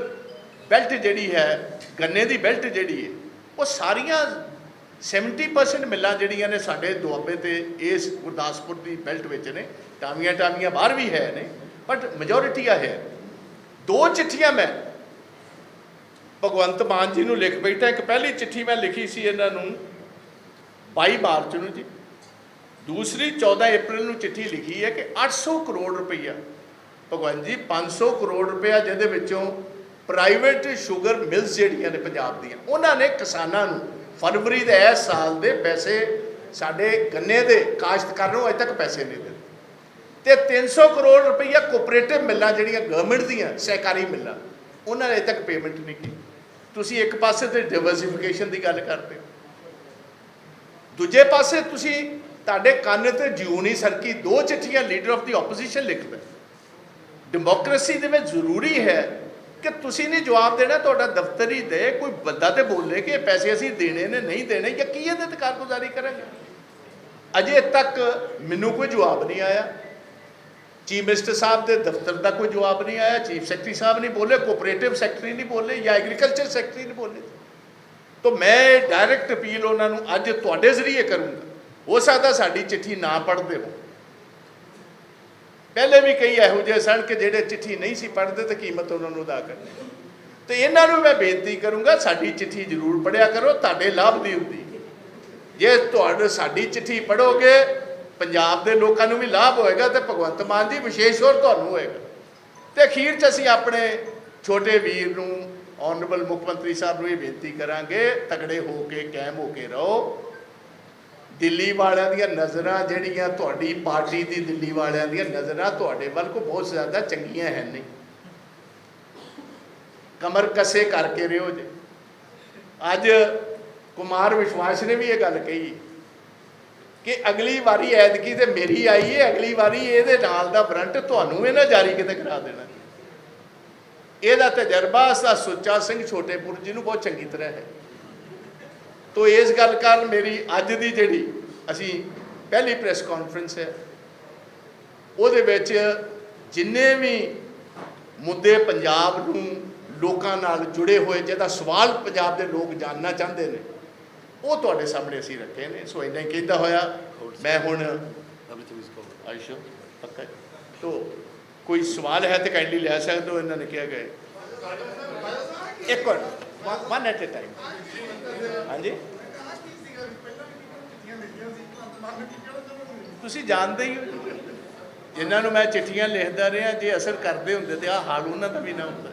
Speaker 1: belt ਜਿਹੜੀ ਹੈ, ਗੰਨੇ ਦੀ ਬੈਲਟ ਜਿਹੜੀ ਹੈ, ਉਹ ਸਾਰੀਆਂ 70% ਮਿੱਲਾਂ ਜਿਹੜੀਆਂ ਨੇ ਸਾਡੇ ਦੁਆਬੇ ਤੇ ਇਸ ਗੁਰਦਾਸਪੁਰ ਦੀ ਬੈਲਟ ਵਿੱਚ ਨੇ। ਟਾਵੀਆਂ ਬਾਹਰ ਵੀ ਹੈ ਨੇ, ਬਟ ਮੈਜੋਰਿਟੀ ਆ ਹੈ। 2 ਚਿੱਠੀਆਂ ਮੈਂ ਭਗਵੰਤ ਮਾਨ ਜੀ ਨੂੰ ਲਿਖ ਬੈਠਾ। ਇੱਕ ਪਹਿਲੀ ਚਿੱਠੀ ਮੈਂ ਲਿਖੀ ਸੀ ਇਹਨਾਂ ਨੂੰ 22 ਮਾਰਚ ਨੂੰ ਜੀ, ਦੂਸਰੀ 14 ਅਪ੍ਰੈਲ ਨੂੰ ਚਿੱਠੀ ਲਿਖੀ ਹੈ ਕਿ 800 ਕਰੋੜ ਰੁਪਈਆ, ਭਗਵੰਤ ਜੀ 500 ਕਰੋੜ ਰੁਪਇਆ ਜਿਹਦੇ ਵਿੱਚੋਂ ਪ੍ਰਾਈਵੇਟ ਸ਼ੂਗਰ ਮਿਲਸ ਜਿਹੜੀਆਂ ਨੇ ਪੰਜਾਬ ਦੀਆਂ, ਉਹਨਾਂ ਨੇ ਕਿਸਾਨਾਂ ਨੂੰ ਫਰਵਰੀ ਦੇ ਇਸ ਸਾਲ ਦੇ ਪੈਸੇ, ਸਾਡੇ ਗੰਨੇ ਦੇ ਕਾਸ਼ਤਕਾਰ ਨੂੰ ਅਜੇ ਤੱਕ ਪੈਸੇ ਨਹੀਂ ਦਿੱਤੇ, ਤੇ 300 ਕਰੋੜ ਰੁਪਈਆ ਕੋਆਪਰੇਟਿਵ ਮਿੱਲਾਂ ਜਿਹੜੀਆਂ ਗਵਰਨਮੈਂਟ ਦੀਆਂ ਸਹਿਕਾਰੀ ਮਿੱਲਾਂ, ਉਹਨਾਂ ਨੇ ਅਜੇ ਤੱਕ ਪੇਮੈਂਟ ਨਹੀਂ ਕੀਤੀ। ਤੁਸੀਂ ਇੱਕ ਪਾਸੇ ਤੇ ਡਿਵਰਸਿਫਿਕੇਸ਼ਨ ਦੀ ਗੱਲ ਕਰਦੇ ਹੋ, ਦੂਜੇ ਪਾਸੇ ਤੁਸੀਂ, ਤੁਹਾਡੇ ਕੰਨ ਤੇ ਜਿਉ ਨਹੀਂ ਸਰਕੀ, 2 ਚਿੱਠੀਆਂ ਲੀਡਰ ਆਫ ਦੀ ਆਪੋਜੀਸ਼ਨ ਲਿਖਦਾ। ਡੈਮੋਕ੍ਰੇਸੀ ਦੇ ਵਿੱਚ ਜ਼ਰੂਰੀ ਹੈ ਕਿ ਤੁਸੀਂ ਨਹੀਂ ਜਵਾਬ ਦੇਣਾ, ਤੁਹਾਡਾ ਦਫ਼ਤਰ ਹੀ ਦੇ, ਕੋਈ ਬੰਦਾ ਤੇ ਬੋਲੇ ਕਿ ਇਹ ਪੈਸੇ ਅਸੀਂ ਦੇਣੇ ਨੇ, ਨਹੀਂ ਦੇਣੇ, ਜਾਂ ਕੀ ਇਹਦੇ ਤੇ ਕਾਰਗੁਜ਼ਾਰੀ ਕਰਾਂਗੇ। ਅਜੇ ਤੱਕ ਮੈਨੂੰ ਕੋਈ ਜਵਾਬ ਨਹੀਂ ਆਇਆ, ਚੀਫ ਮਿਨਿਸਟਰ ਸਾਹਿਬ ਦੇ ਦਫ਼ਤਰ ਦਾ ਕੋਈ ਜਵਾਬ ਨਹੀਂ ਆਇਆ, ਚੀਫ ਸੈਕਟਰੀ ਸਾਹਿਬ ਨਹੀਂ ਬੋਲੇ, ਕੋਆਪਰੇਟਿਵ ਸੈਕਟਰੀ ਨਹੀਂ ਬੋਲੇ, ਜਾਂ ਐਗਰੀਕਲਚਰ ਸੈਕਟਰੀ ਨਹੀਂ ਬੋਲੇ। ਤਾਂ ਮੈਂ ਡਾਇਰੈਕਟ ਅਪੀਲ ਉਹਨਾਂ ਨੂੰ ਅੱਜ ਤੁਹਾਡੇ ਜ਼ਰੀਏ ਕਰੂੰਗਾ। ਹੋ ਸਕਦਾ ਸਾਡੀ ਚਿੱਠੀ ਨਾ ਪੜ੍ਹਦੇ ਹੋ, ਪਹਿਲੇ ਵੀ ਕਈ ਇਹੋ ਜਿਹੇ ਸਨ ਕਿ ਜਿਹੜੇ ਚਿੱਠੀ ਨਹੀਂ ਸੀ ਪੜ੍ਹਦੇ ਤੇ ਕੀਮਤ ਉਹਨਾਂ ਨੂੰ ਅਦਾ ਕਰਨੀ। ਤੇ ਇਹਨਾਂ ਨੂੰ ਮੈਂ ਬੇਨਤੀ ਕਰੂੰਗਾ, ਸਾਡੀ ਚਿੱਠੀ ਜ਼ਰੂਰ ਪੜ੍ਹਿਆ ਕਰੋ, ਤੁਹਾਡੇ ਲਾਭ ਦੀ ਹੁੰਦੀ। ਜੇ ਤੁਹਾਡੇ ਸਾਡੀ ਚਿੱਠੀ ਪੜ੍ਹੋਗੇ, ਪੰਜਾਬ ਦੇ ਲੋਕਾਂ ਨੂੰ ਵੀ ਲਾਭ ਹੋਏਗਾ ਤੇ ਭਗਵੰਤ ਮਾਨ ਜੀ ਵਿਸ਼ੇਸ਼ ਤੌਰ ਤੁਹਾਨੂੰ ਹੋਏਗਾ। ਤੇ ਅਖੀਰ 'ਚ ਅਸੀਂ ਆਪਣੇ ਛੋਟੇ ਵੀਰ ਨੂੰ, ਆਨਰੇਬਲ ਮੁੱਖ ਮੰਤਰੀ ਸਾਹਿਬ ਨੂੰ ਇਹ ਬੇਨਤੀ ਕਰਾਂਗੇ, ਤਗੜੇ ਹੋ ਕੇ, ਕਾਇਮ ਹੋ ਕੇ ਰਹੋ। ਦਿੱਲੀ ਵਾਲਿਆਂ ਦੀਆਂ ਨਜ਼ਰਾਂ ਜਿਹੜੀਆਂ, ਤੁਹਾਡੀ ਪਾਰਟੀ ਦੀ ਦਿੱਲੀ ਵਾਲਿਆਂ ਦੀਆਂ ਨਜ਼ਰਾਂ ਤੁਹਾਡੇ ਵੱਲ ਕੋ ਬਹੁਤ ਜ਼ਿਆਦਾ ਚੰਗੀਆਂ ਹੈ ਨਹੀਂ, ਕਮਰ ਕਸੇ ਕਰਕੇ ਰਿਓ ਜੇ। ਅੱਜ ਕੁਮਾਰ ਵਿਸ਼ਵਾਸ ਨੇ ਵੀ ਇਹ ਗੱਲ ਕਹੀ ਕਿ ਅਗਲੀ ਵਾਰੀ ਐਤਕੀ ਤੇ ਮੇਰੀ ਆਈ ਹੈ, ਅਗਲੀ ਵਾਰੀ ਇਹਦੇ ਨਾਲ ਦਾ ਵਾਰੰਟ ਤੁਹਾਨੂੰ ਇਹ ਨਾ ਜਾਰੀ ਕਿਤੇ ਕਰਾ ਦੇਣਾ। ਇਹਦਾ ਤਜਰਬਾ ਦਾ ਸੁੱਚਾ ਸਿੰਘ ਛੋਟੇਪੁਰ ਜੀ ਨੂੰ ਬਹੁਤ ਚੰਗੀ ਤਰ੍ਹਾਂ ਹੈ। ਤੋ ਇਸ ਗੱਲ ਕਾਰਨ ਮੇਰੀ ਅੱਜ ਦੀ ਜਿਹੜੀ ਅਸੀਂ ਪਹਿਲੀ ਪ੍ਰੈਸ ਕਾਨਫਰੰਸ ਹੈ, ਉਹਦੇ ਵਿੱਚ ਜਿੰਨੇ ਵੀ ਮੁੱਦੇ ਪੰਜਾਬ ਨੂੰ ਲੋਕਾਂ ਨਾਲ ਜੁੜੇ ਹੋਏ, ਜਿਹਦਾ ਸਵਾਲ ਪੰਜਾਬ ਦੇ ਲੋਕ ਜਾਣਨਾ ਚਾਹੁੰਦੇ ਨੇ, ਉਹ ਤੁਹਾਡੇ ਸਾਹਮਣੇ ਅਸੀਂ ਰੱਖੇ ਨੇ। ਸੋ ਇੰਨਾ ਹੀ ਕਹਿੰਦਾ ਹੋਇਆ ਮੈਂ ਹੁਣ ਆਇਸ਼ੋ ਪੱਕਾ ਤੋ ਕੋਈ ਸਵਾਲ ਹੈ ਤੇ ਕਾਈਂਡਲੀ ਲੈ ਸਕਦੇ ਹੋ। ਇਹਨਾਂ ਨੇ ਕਿਹਾ ਗਏ ਇੱਕ ਵਨ ਐਟ ਏ ਟਾਈਮ। ਹਾਂਜੀ, ਤੁਸੀਂ ਜਾਣਦੇ ਹੀ ਹੋ, ਜਿਨ੍ਹਾਂ ਨੂੰ ਮੈਂ ਚਿੱਠੀਆਂ ਲਿਖਦਾ ਰਿਹਾ, ਜੇ ਅਸਰ ਕਰਦੇ ਹੁੰਦੇ ਤੇ ਆਹ ਹਾਲ ਉਹਨਾਂ ਦਾ ਵੀ ਨਾ ਹੁੰਦਾ।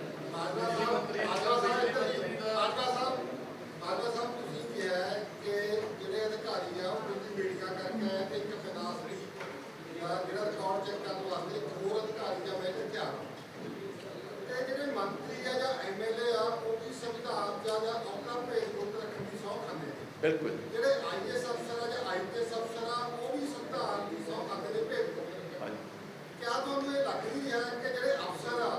Speaker 1: ਬਿਲਕੁਲ,
Speaker 2: ਜਿਹੜੇ ਆਈਐਸ ਅਫਸਰ ਆ ਜਾਂ ਆਈਪੀਐਸ ਅਫਸਰ ਆ, ਉਹ ਵੀ ਸੰਵਿਧਾਨ ਦੀ ਸਹੁੰ ਖਾਂਦੇ ਨੇ ਭੇਜ ਦਿੰਦੇ। ਕਿਆ ਤੁਹਾਨੂੰ ਇਹ ਲੱਗ ਰਹੀ ਹੈ ਕਿ ਜਿਹੜੇ ਅਫਸਰ ਆ,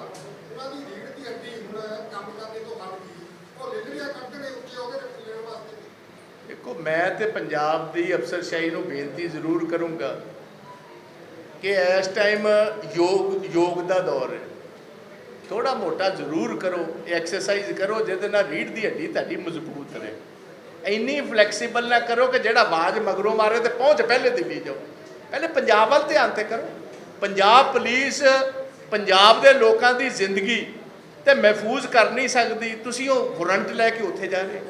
Speaker 2: ਉਹਨਾਂ ਦੀ ਰੀੜ੍ਹ ਦੀ ਹੱਡੀ ਹੁਣ ਕੰਮ ਕਰਨੇ ਤੋਂ ਹਟ ਗਈ, ਉਹ ਲਿਲੜੀਆਂ ਕੱਢਣੇ ਉੱਤੇ ਹੋ ਕੇ ਲੈਣ ਵਾਸਤੇ?
Speaker 1: ਦੇਖੋ, ਮੈਂ ਤੇ ਪੰਜਾਬ ਦੀ ਅਫਸਰਸ਼ਾਹੀ ਨੂੰ ਬੇਨਤੀ ਜ਼ਰੂਰ ਕਰੂੰਗਾ ਕਿ ਇਸ ਟਾਈਮ ਯੋਗ ਦਾ ਦੌਰ ਹੈ, ਥੋੜਾ ਮੋਟਾ ਜ਼ਰੂਰ ਕਰੋ, ਐਕਸਰਸਾਈਜ਼ ਕਰੋ, ਜਿਹਦੇ ਨਾਲ ਰੀੜ੍ਹ ਦੀ ਹੱਡੀ ਤੁਹਾਡੀ ਮਜ਼ਬੂਤ ਰਹੇ। ਇੰਨੀ ਫਲੈਕਸੀਬਲ ਨਾ ਕਰੋ ਕਿ ਜਿਹੜਾ ਆਵਾਜ਼ ਮਗਰੋਂ ਮਾਰੇ ਤੇ ਪਹੁੰਚ ਪਹਿਲੇ ਦਿੱਲੀ ਜਾਓ। ਪਹਿਲੇ ਪੰਜਾਬ ਵੱਲ ਧਿਆਨ ਤੇ ਕਰੋ। ਪੰਜਾਬ ਪੁਲਿਸ पंजाब के लोगों की जिंदगी तो महफूज कर नहीं सकती, तुसी वो वारंट लैके उत्थे जा रहे हो,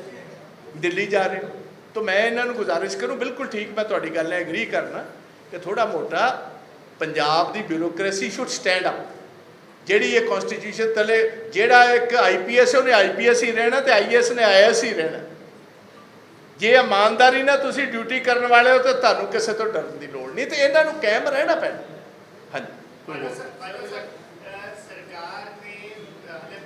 Speaker 1: दिल्ली जा रहे हो। तो मैं इन्हों गुजारिश करूँ, बिल्कुल ठीक मैं तुहाडी गल नाल एग्री करना कि थोड़ा मोटा पंजाब की ब्यूरोक्रेसी शुड स्टैंड अप। जिहड़ी ये कॉन्स्टिट्यूशन तले जिहड़ा एक IPS है उन्हें IPS ही रहना तो IAS ने IAS ही रहना। जे ईमानदारी ना तुसी ड्यूटी करने वाले हो तो तुहानूं किसी तो डरन की लोड़ नहीं, तो इन्हों कायम रहना पैना। हाँ जी
Speaker 3: सरकार ने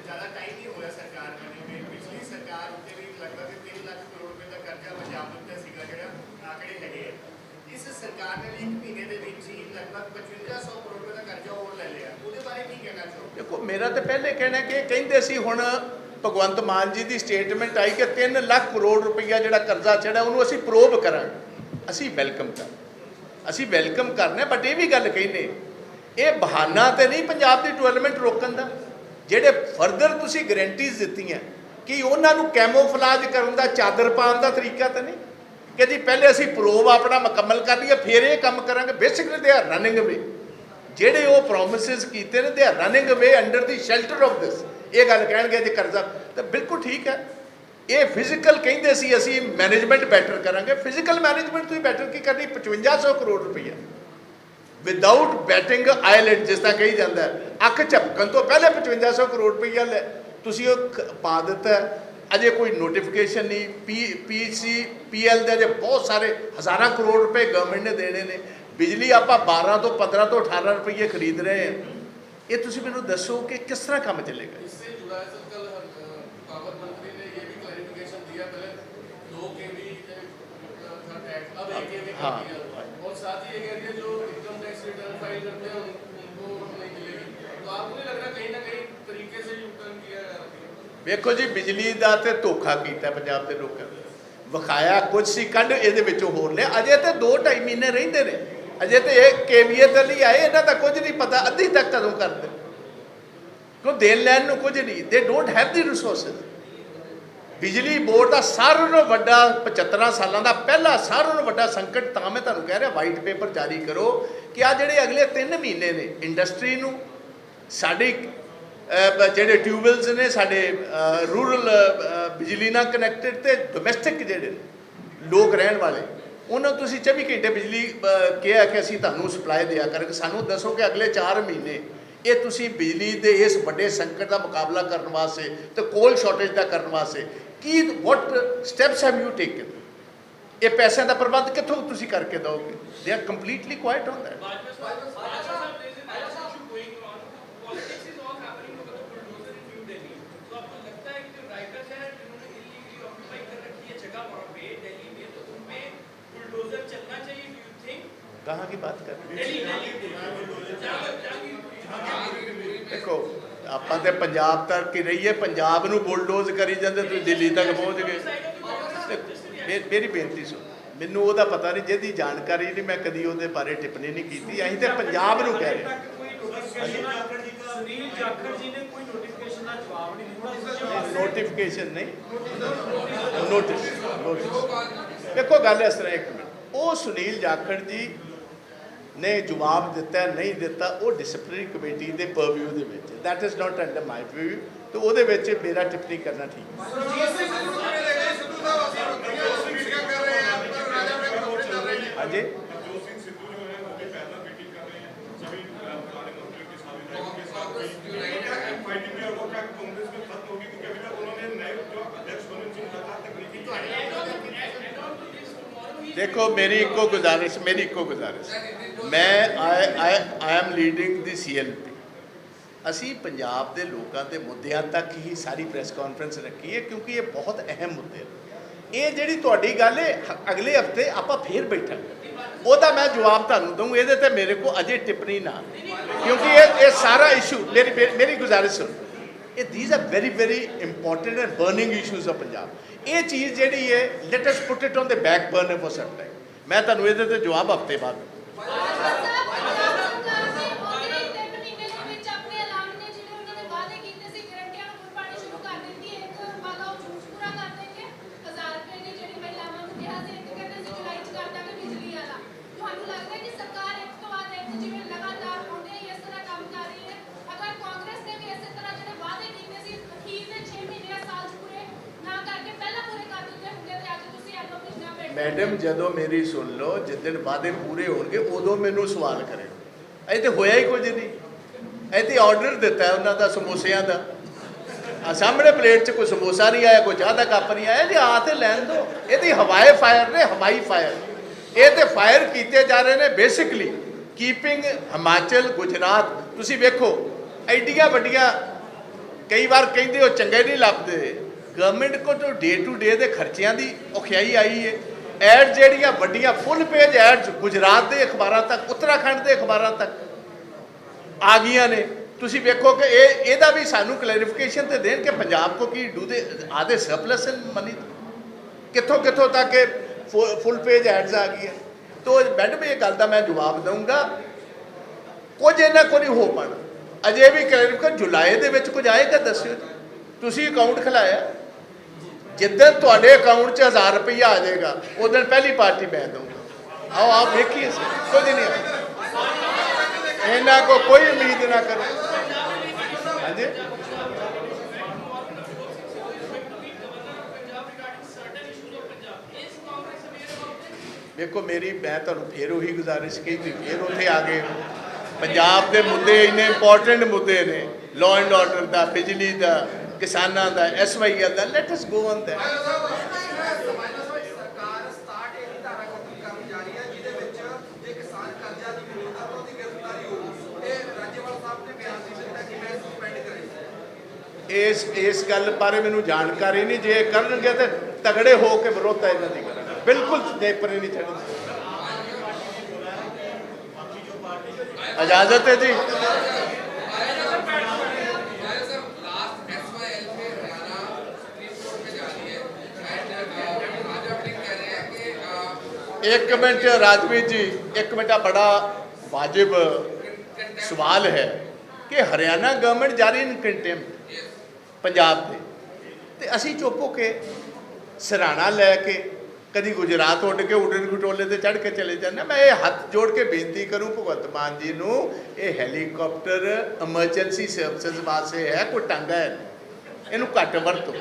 Speaker 3: ज़्यादा टाइम नहीं होया सरकार बने में, पिछली सरकार उत्ते भी लगभग 3 लाख करोड़ रुपए का कर्जा पंजाब उत्ते सीगा जिहड़ा आंकड़े हैगे। इस सरकार ने 1 महीने दे विच ही लगभग 5500 करोड़ रुपए का कर्जा और ले लिया, ਉਹਦੇ ਬਾਰੇ ਕੀ ਕਹਿਣਾ ਚਾਹੋਗੇ?
Speaker 1: देखो मेरा तो पहले कहना कि कहिंदे सी हुण भगवंत मान जी की स्टेटमेंट आई कि 3 लाख करोड़ रुपया जिहड़ा कर्जा चढ़ा उन्होंने असीं प्रोब करांगे। असीं वैलकम करने, बट ये भी गल कहने ये बहाना तो नहीं पंजाब की डेवलपमेंट रोकण दा। जिहड़े फरदर तुसीं गारंटीज दित्तियां कि उन्होंने कैमोफलाज करन दा, चादर पाउण दा तरीका तो नहीं कि जी पहले असीं प्रोब अपना मुकम्मल कर लईए फिर ये काम करांगे। Basically they are running away, ਜਿਹੜੇ ਉਹ ਪ੍ਰੋਮਿਸਿਸ ਕੀਤੇ ਨੇ they are running away under the shelter of this. ਇਹ ਗੱਲ ਕਹਿਣਗੇ ਜੇ ਕਰਜ਼ਾ ਤਾਂ ਬਿਲਕੁਲ ਠੀਕ ਹੈ। ਇਹ ਫਿਜ਼ੀਕਲ ਕਹਿੰਦੇ ਸੀ ਅਸੀਂ ਮੈਨੇਜਮੈਂਟ ਬੈਟਰ ਕਰਾਂਗੇ, ਫਿਜ਼ੀਕਲ ਮੈਨੇਜਮੈਂਟ ਤੁਸੀਂ ਬੈਟਰ ਕੀ ਕਰਨੀ? 5500 ਕਰੋੜ ਰੁਪਈਆ ਵਿਦਆਊਟ ਬੈਟਿੰਗ ਆਈਲੈਂਡ ਜਿਸ ਤਰ੍ਹਾਂ ਕਹੀ ਜਾਂਦਾ ਅੱਖ ਝਪਕਣ ਤੋਂ ਪਹਿਲੇ 5500 ਕਰੋੜ ਰੁਪਈਆ ਲੈ ਤੁਸੀਂ ਉਹ ਪਾ ਦਿੱਤਾ। ਅਜੇ ਕੋਈ ਨੋਟੀਫਿਕੇਸ਼ਨ ਨਹੀਂ, PCPL ਦੇ ਅਜੇ ਬਹੁਤ ਸਾਰੇ ਹਜ਼ਾਰਾਂ ਕਰੋੜ ਰੁਪਏ ਗਵਰਨਮੈਂਟ ਨੇ ਦੇਣੇ ਨੇ। बिजली आप 12 तो 15 तो 18 रुपये खरीद रहे हैं। ये तुसी मैनूं दसो कि किस तरह काम चलेगा?
Speaker 4: इससे जुड़ा है सर, कल पावर मंत्री ने ये भी क्लैरिफिकेशन दिया, पहले 2 kV था टैक्स, अब 1 kV कर दिया। और साथ ही ये कह रही है जो इनकम टैक्स रिटर्न फाइल करते हैं उनको नहीं मिलेगी। तो आपको नहीं लग रहा कहीं ना कहीं तरीके से यूटर्न किया जा रहा है?
Speaker 1: देखो जी बिजली का तो धोखा किया पंजाब के लोगों ने, विखाया कुछ सी कढ़ ये होर लिया। अजे तो 2-2.5 महीने रहिंदे ने, अजे तो 1 KVA नहीं आए, इन्हों का कुछ नहीं पता अद्धी तक कदों करते क्यों देन लैन को कुछ नहीं। They don't have the resources. बिजली बोर्ड का सारों नालों वड्डा 75 सालों का पहला सारों नालों वड्डा संकट तां मैं तुहानूं कह रहा वाइट पेपर जारी करो कि आ जिहड़े अगले 3 महीने ने इंडस्ट्री नूं साडी जिहड़े ट्यूबवैल्स ने साडे रूरल बिजली नाल कनैक्टेड ते डोमैसटिक जिहड़े लोग रहण वाले उन्होंने तुसीं 24 घंटे बिजली कहा कि असीं तुहानूं सप्लाई दिया करेंगे। सानूं दसो कि अगले 4 महीने ये तुसीं बिजली के इस बड़े संकट का मुकाबला करने वास्ते तो कोल शॉर्टेज का करने वास्ते की what steps have you taken? ये पैसों का प्रबंध कितों तुसीं करके दोगे? They are completely quiet on that. कहाँ की बात कर रहे देखो आप तो पंजाब तक ही रही है, पंजाब नूं बुलडोज करी जाते तुसीं दिल्ली तक पहुँच गए। मेरी बेनती सुन, मैनूं ओहदा पता नहीं, जिहदी जानकारी नहीं, मैं कदी ओहदे बारे टिप्पणी नहीं की। असीं तो पंजाब नूं कह रहे नोटिफिकेशन नहीं नोटिस। देखो गल इस तरह, 1 मिनट, वो सुनील जाखड़ जी ने जवाब दिता नहीं दिता वो डिसिपलिनरी कमेटी के परव्यू के विच, that is not under my view. तो वो मेरा टिप्पणी करना ठीक हाँ जी। देखो मेरी एको गुजारिश मैं I am leading the CLP। असी पंजाब के लोगों के मुद्दों तक ही सारी प्रेस कॉन्फ्रेंस रखी है क्योंकि ये बहुत अहम मुद्दे हैं। ये जी तुहाडी गल है अगले हफ्ते आप फिर बैठांगे, वह मैं जवाब तुहानूं दूँ। ये तो मेरे को अजे टिप्पणी ना, क्योंकि ये सारा इशू मेरी गुजारिश सुन, ये these are very important and burning issues of Punjab. ये चीज़ जी है let us put it on the back burner for some time. मैं तुहानूं ये तो जवाब हफ्ते बाद मैडम जदों मेरी सुन लो, जिस वादे पूरे होणगे उदों मैनू सवाल करियो। अजे तो होया ही कुछ नहीं, अजे तो ऑर्डर दिता है उन्हों का समोसिया का, सामने प्लेट च कोई समोसा नहीं आया, कोई चाह का कप नहीं आया जी, आ तो लैन दो। ये हवाए फायर ने, हवाई फायर, ये तो फायर किए जा रहे हैं बेसिकली कीपिंग हिमाचल गुजरात। तुसी वेखो एडिया वड्डिया कई बार कहते हो चंगे नहीं लगते, गवर्नमेंट को तो डे टू डे के खर्चों की औखियाई आई है। एड जड़िया वड्डिया फुल पेज एड्स गुजरात के अखबारों तक, उत्तराखंड के अखबारों तक आ गई ने। तुसी वेखो कि ये भी सानू क्लैरिफिकेशन तो देन कि पंजाब को की डू दे आधे सरप्लस इन मनी, कितों कितों तक फुल पेज एड्स आ गई है। तो मैडम ये गल का मैं जवाब दूंगा, कुछ इन्हों को नहीं हो पाना। अजे भी क्लैरिफिकेशन जुलाई के कुछ आएगा, दस्यो तुसी अकाउंट खिलाया, जिदन तुहाडे अकाउंट च 1000 रुपया आ जाएगा उस दिन पहली पार्टी मैं दूंगा। आओ आप देखिए, कुछ नहीं है, इन्हों को कोई उम्मीद ना करो। हाँ जी, देखो मेरी मैं तुहानू फिर उही गुजारिश की थी, फिर उत्थे आ गए। पंजाब के मुद्दे इन्ने इंपॉर्टेंट मुद्दे ने, लॉ एंड ऑर्डर का, बिजली का, किसानों का, SYL का, let us go on that. इस गल बारे मैनू जानकारी नहीं, जे करनगे तो तगड़े हो के विरोध इन्हों की करेंगे, बिल्कुल नेपरे नहीं छड़े। इजाजत है जी। एक मिनट राजवीर जी, एक मिनट, बड़ा वाजिब सवाल है कि हरियाणा गवर्नमेंट जारी इन कंटेम्प्ट पंजाब के, असी चुप हो के सराहना लैके कभी गुजरात उड़ के उड़न खटोले से चढ़ के चले जाने। मैं ये हाथ जोड़ के बेनती करूँ भगवंत मान जी नूं, ये हैलीकॉप्टर एमरजेंसी सर्विसेज वास्ते है, कोई ढंग है इनू घट वरतो।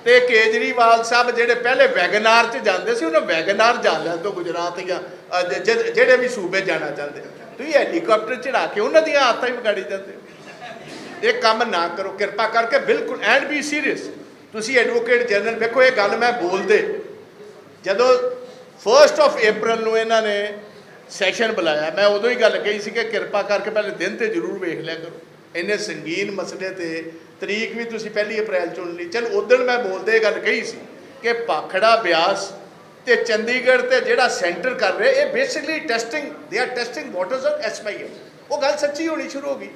Speaker 1: तो केजरीवाल साहब जेडे पहले वैगनार च जाते सी, उन्हें वैगनार जा लिया तो गुजरात या जेडे भी सूबे जाना चाहते, तो ये हैलीकॉप्टर चढ़ा के उन्होंने आदत ही बिगाड़ी जाते। ये काम ना करो कृपा करके, बिल्कुल, एंड बी सीरीयस। तुसी एडवोकेट जनरल देखो, ये गल मैं बोलते जदों 1 अप्रैल को इन्होंने सैशन बुलाया, मैं उदों ही गल कही सी कि कृपा करके पहले दिन तो जरूर वेख लिया करो, इन्ने संगीन मसले ते तरीक भी तुसी 1 अप्रैल चुन ली। चल उदण मैं बोलते गल कही सी कि भाखड़ा ब्यास ते चंडीगढ़ ते जिहड़ा सेंटर कर रहे, ये basically testing, they are testing waters of SYL। वो गल सच्ची होनी शुरू हो गई।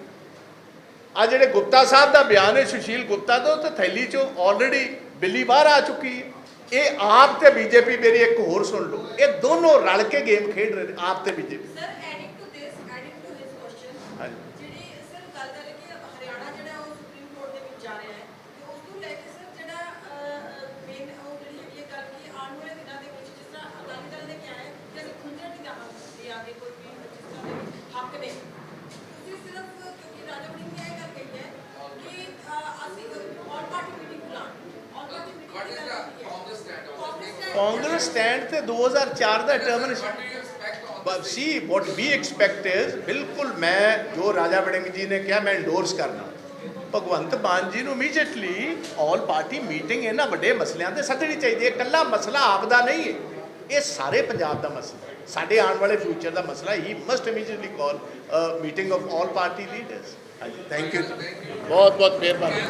Speaker 1: आ जिहड़े गुप्ता साहब का बयान है, सुशील गुप्ता तो थैली चो ऑलरेडी बिल्ली बाहर आ चुकी है। ये आप ते बीजेपी, मेरी एक होर सुन लो, ये दोनों रल के गेम खेड रहे हैं, आप ते बीजेपी। कांग्रेस स्टैंड ते 2004 का टर्मिनेशन सी। वॉट वी एक्सपैक्ट इज, बिल्कुल मैं जो राजा वड़िंग जी ने कहा मैं इंडोर्स करना, भगवंत मान जी को इमीजिएटली ऑल पार्टी मीटिंग इन्होंने बड़े मसलों से सदनी चाहिए। कला मसला आपका नहीं है, ये सारे पंजाब का मसला, साढ़े आने वाले फ्यूचर का मसला। He must immediately call meeting of all party leaders. हाँ जी, थैंक यू जी, बहुत बहुत मेहरबानी।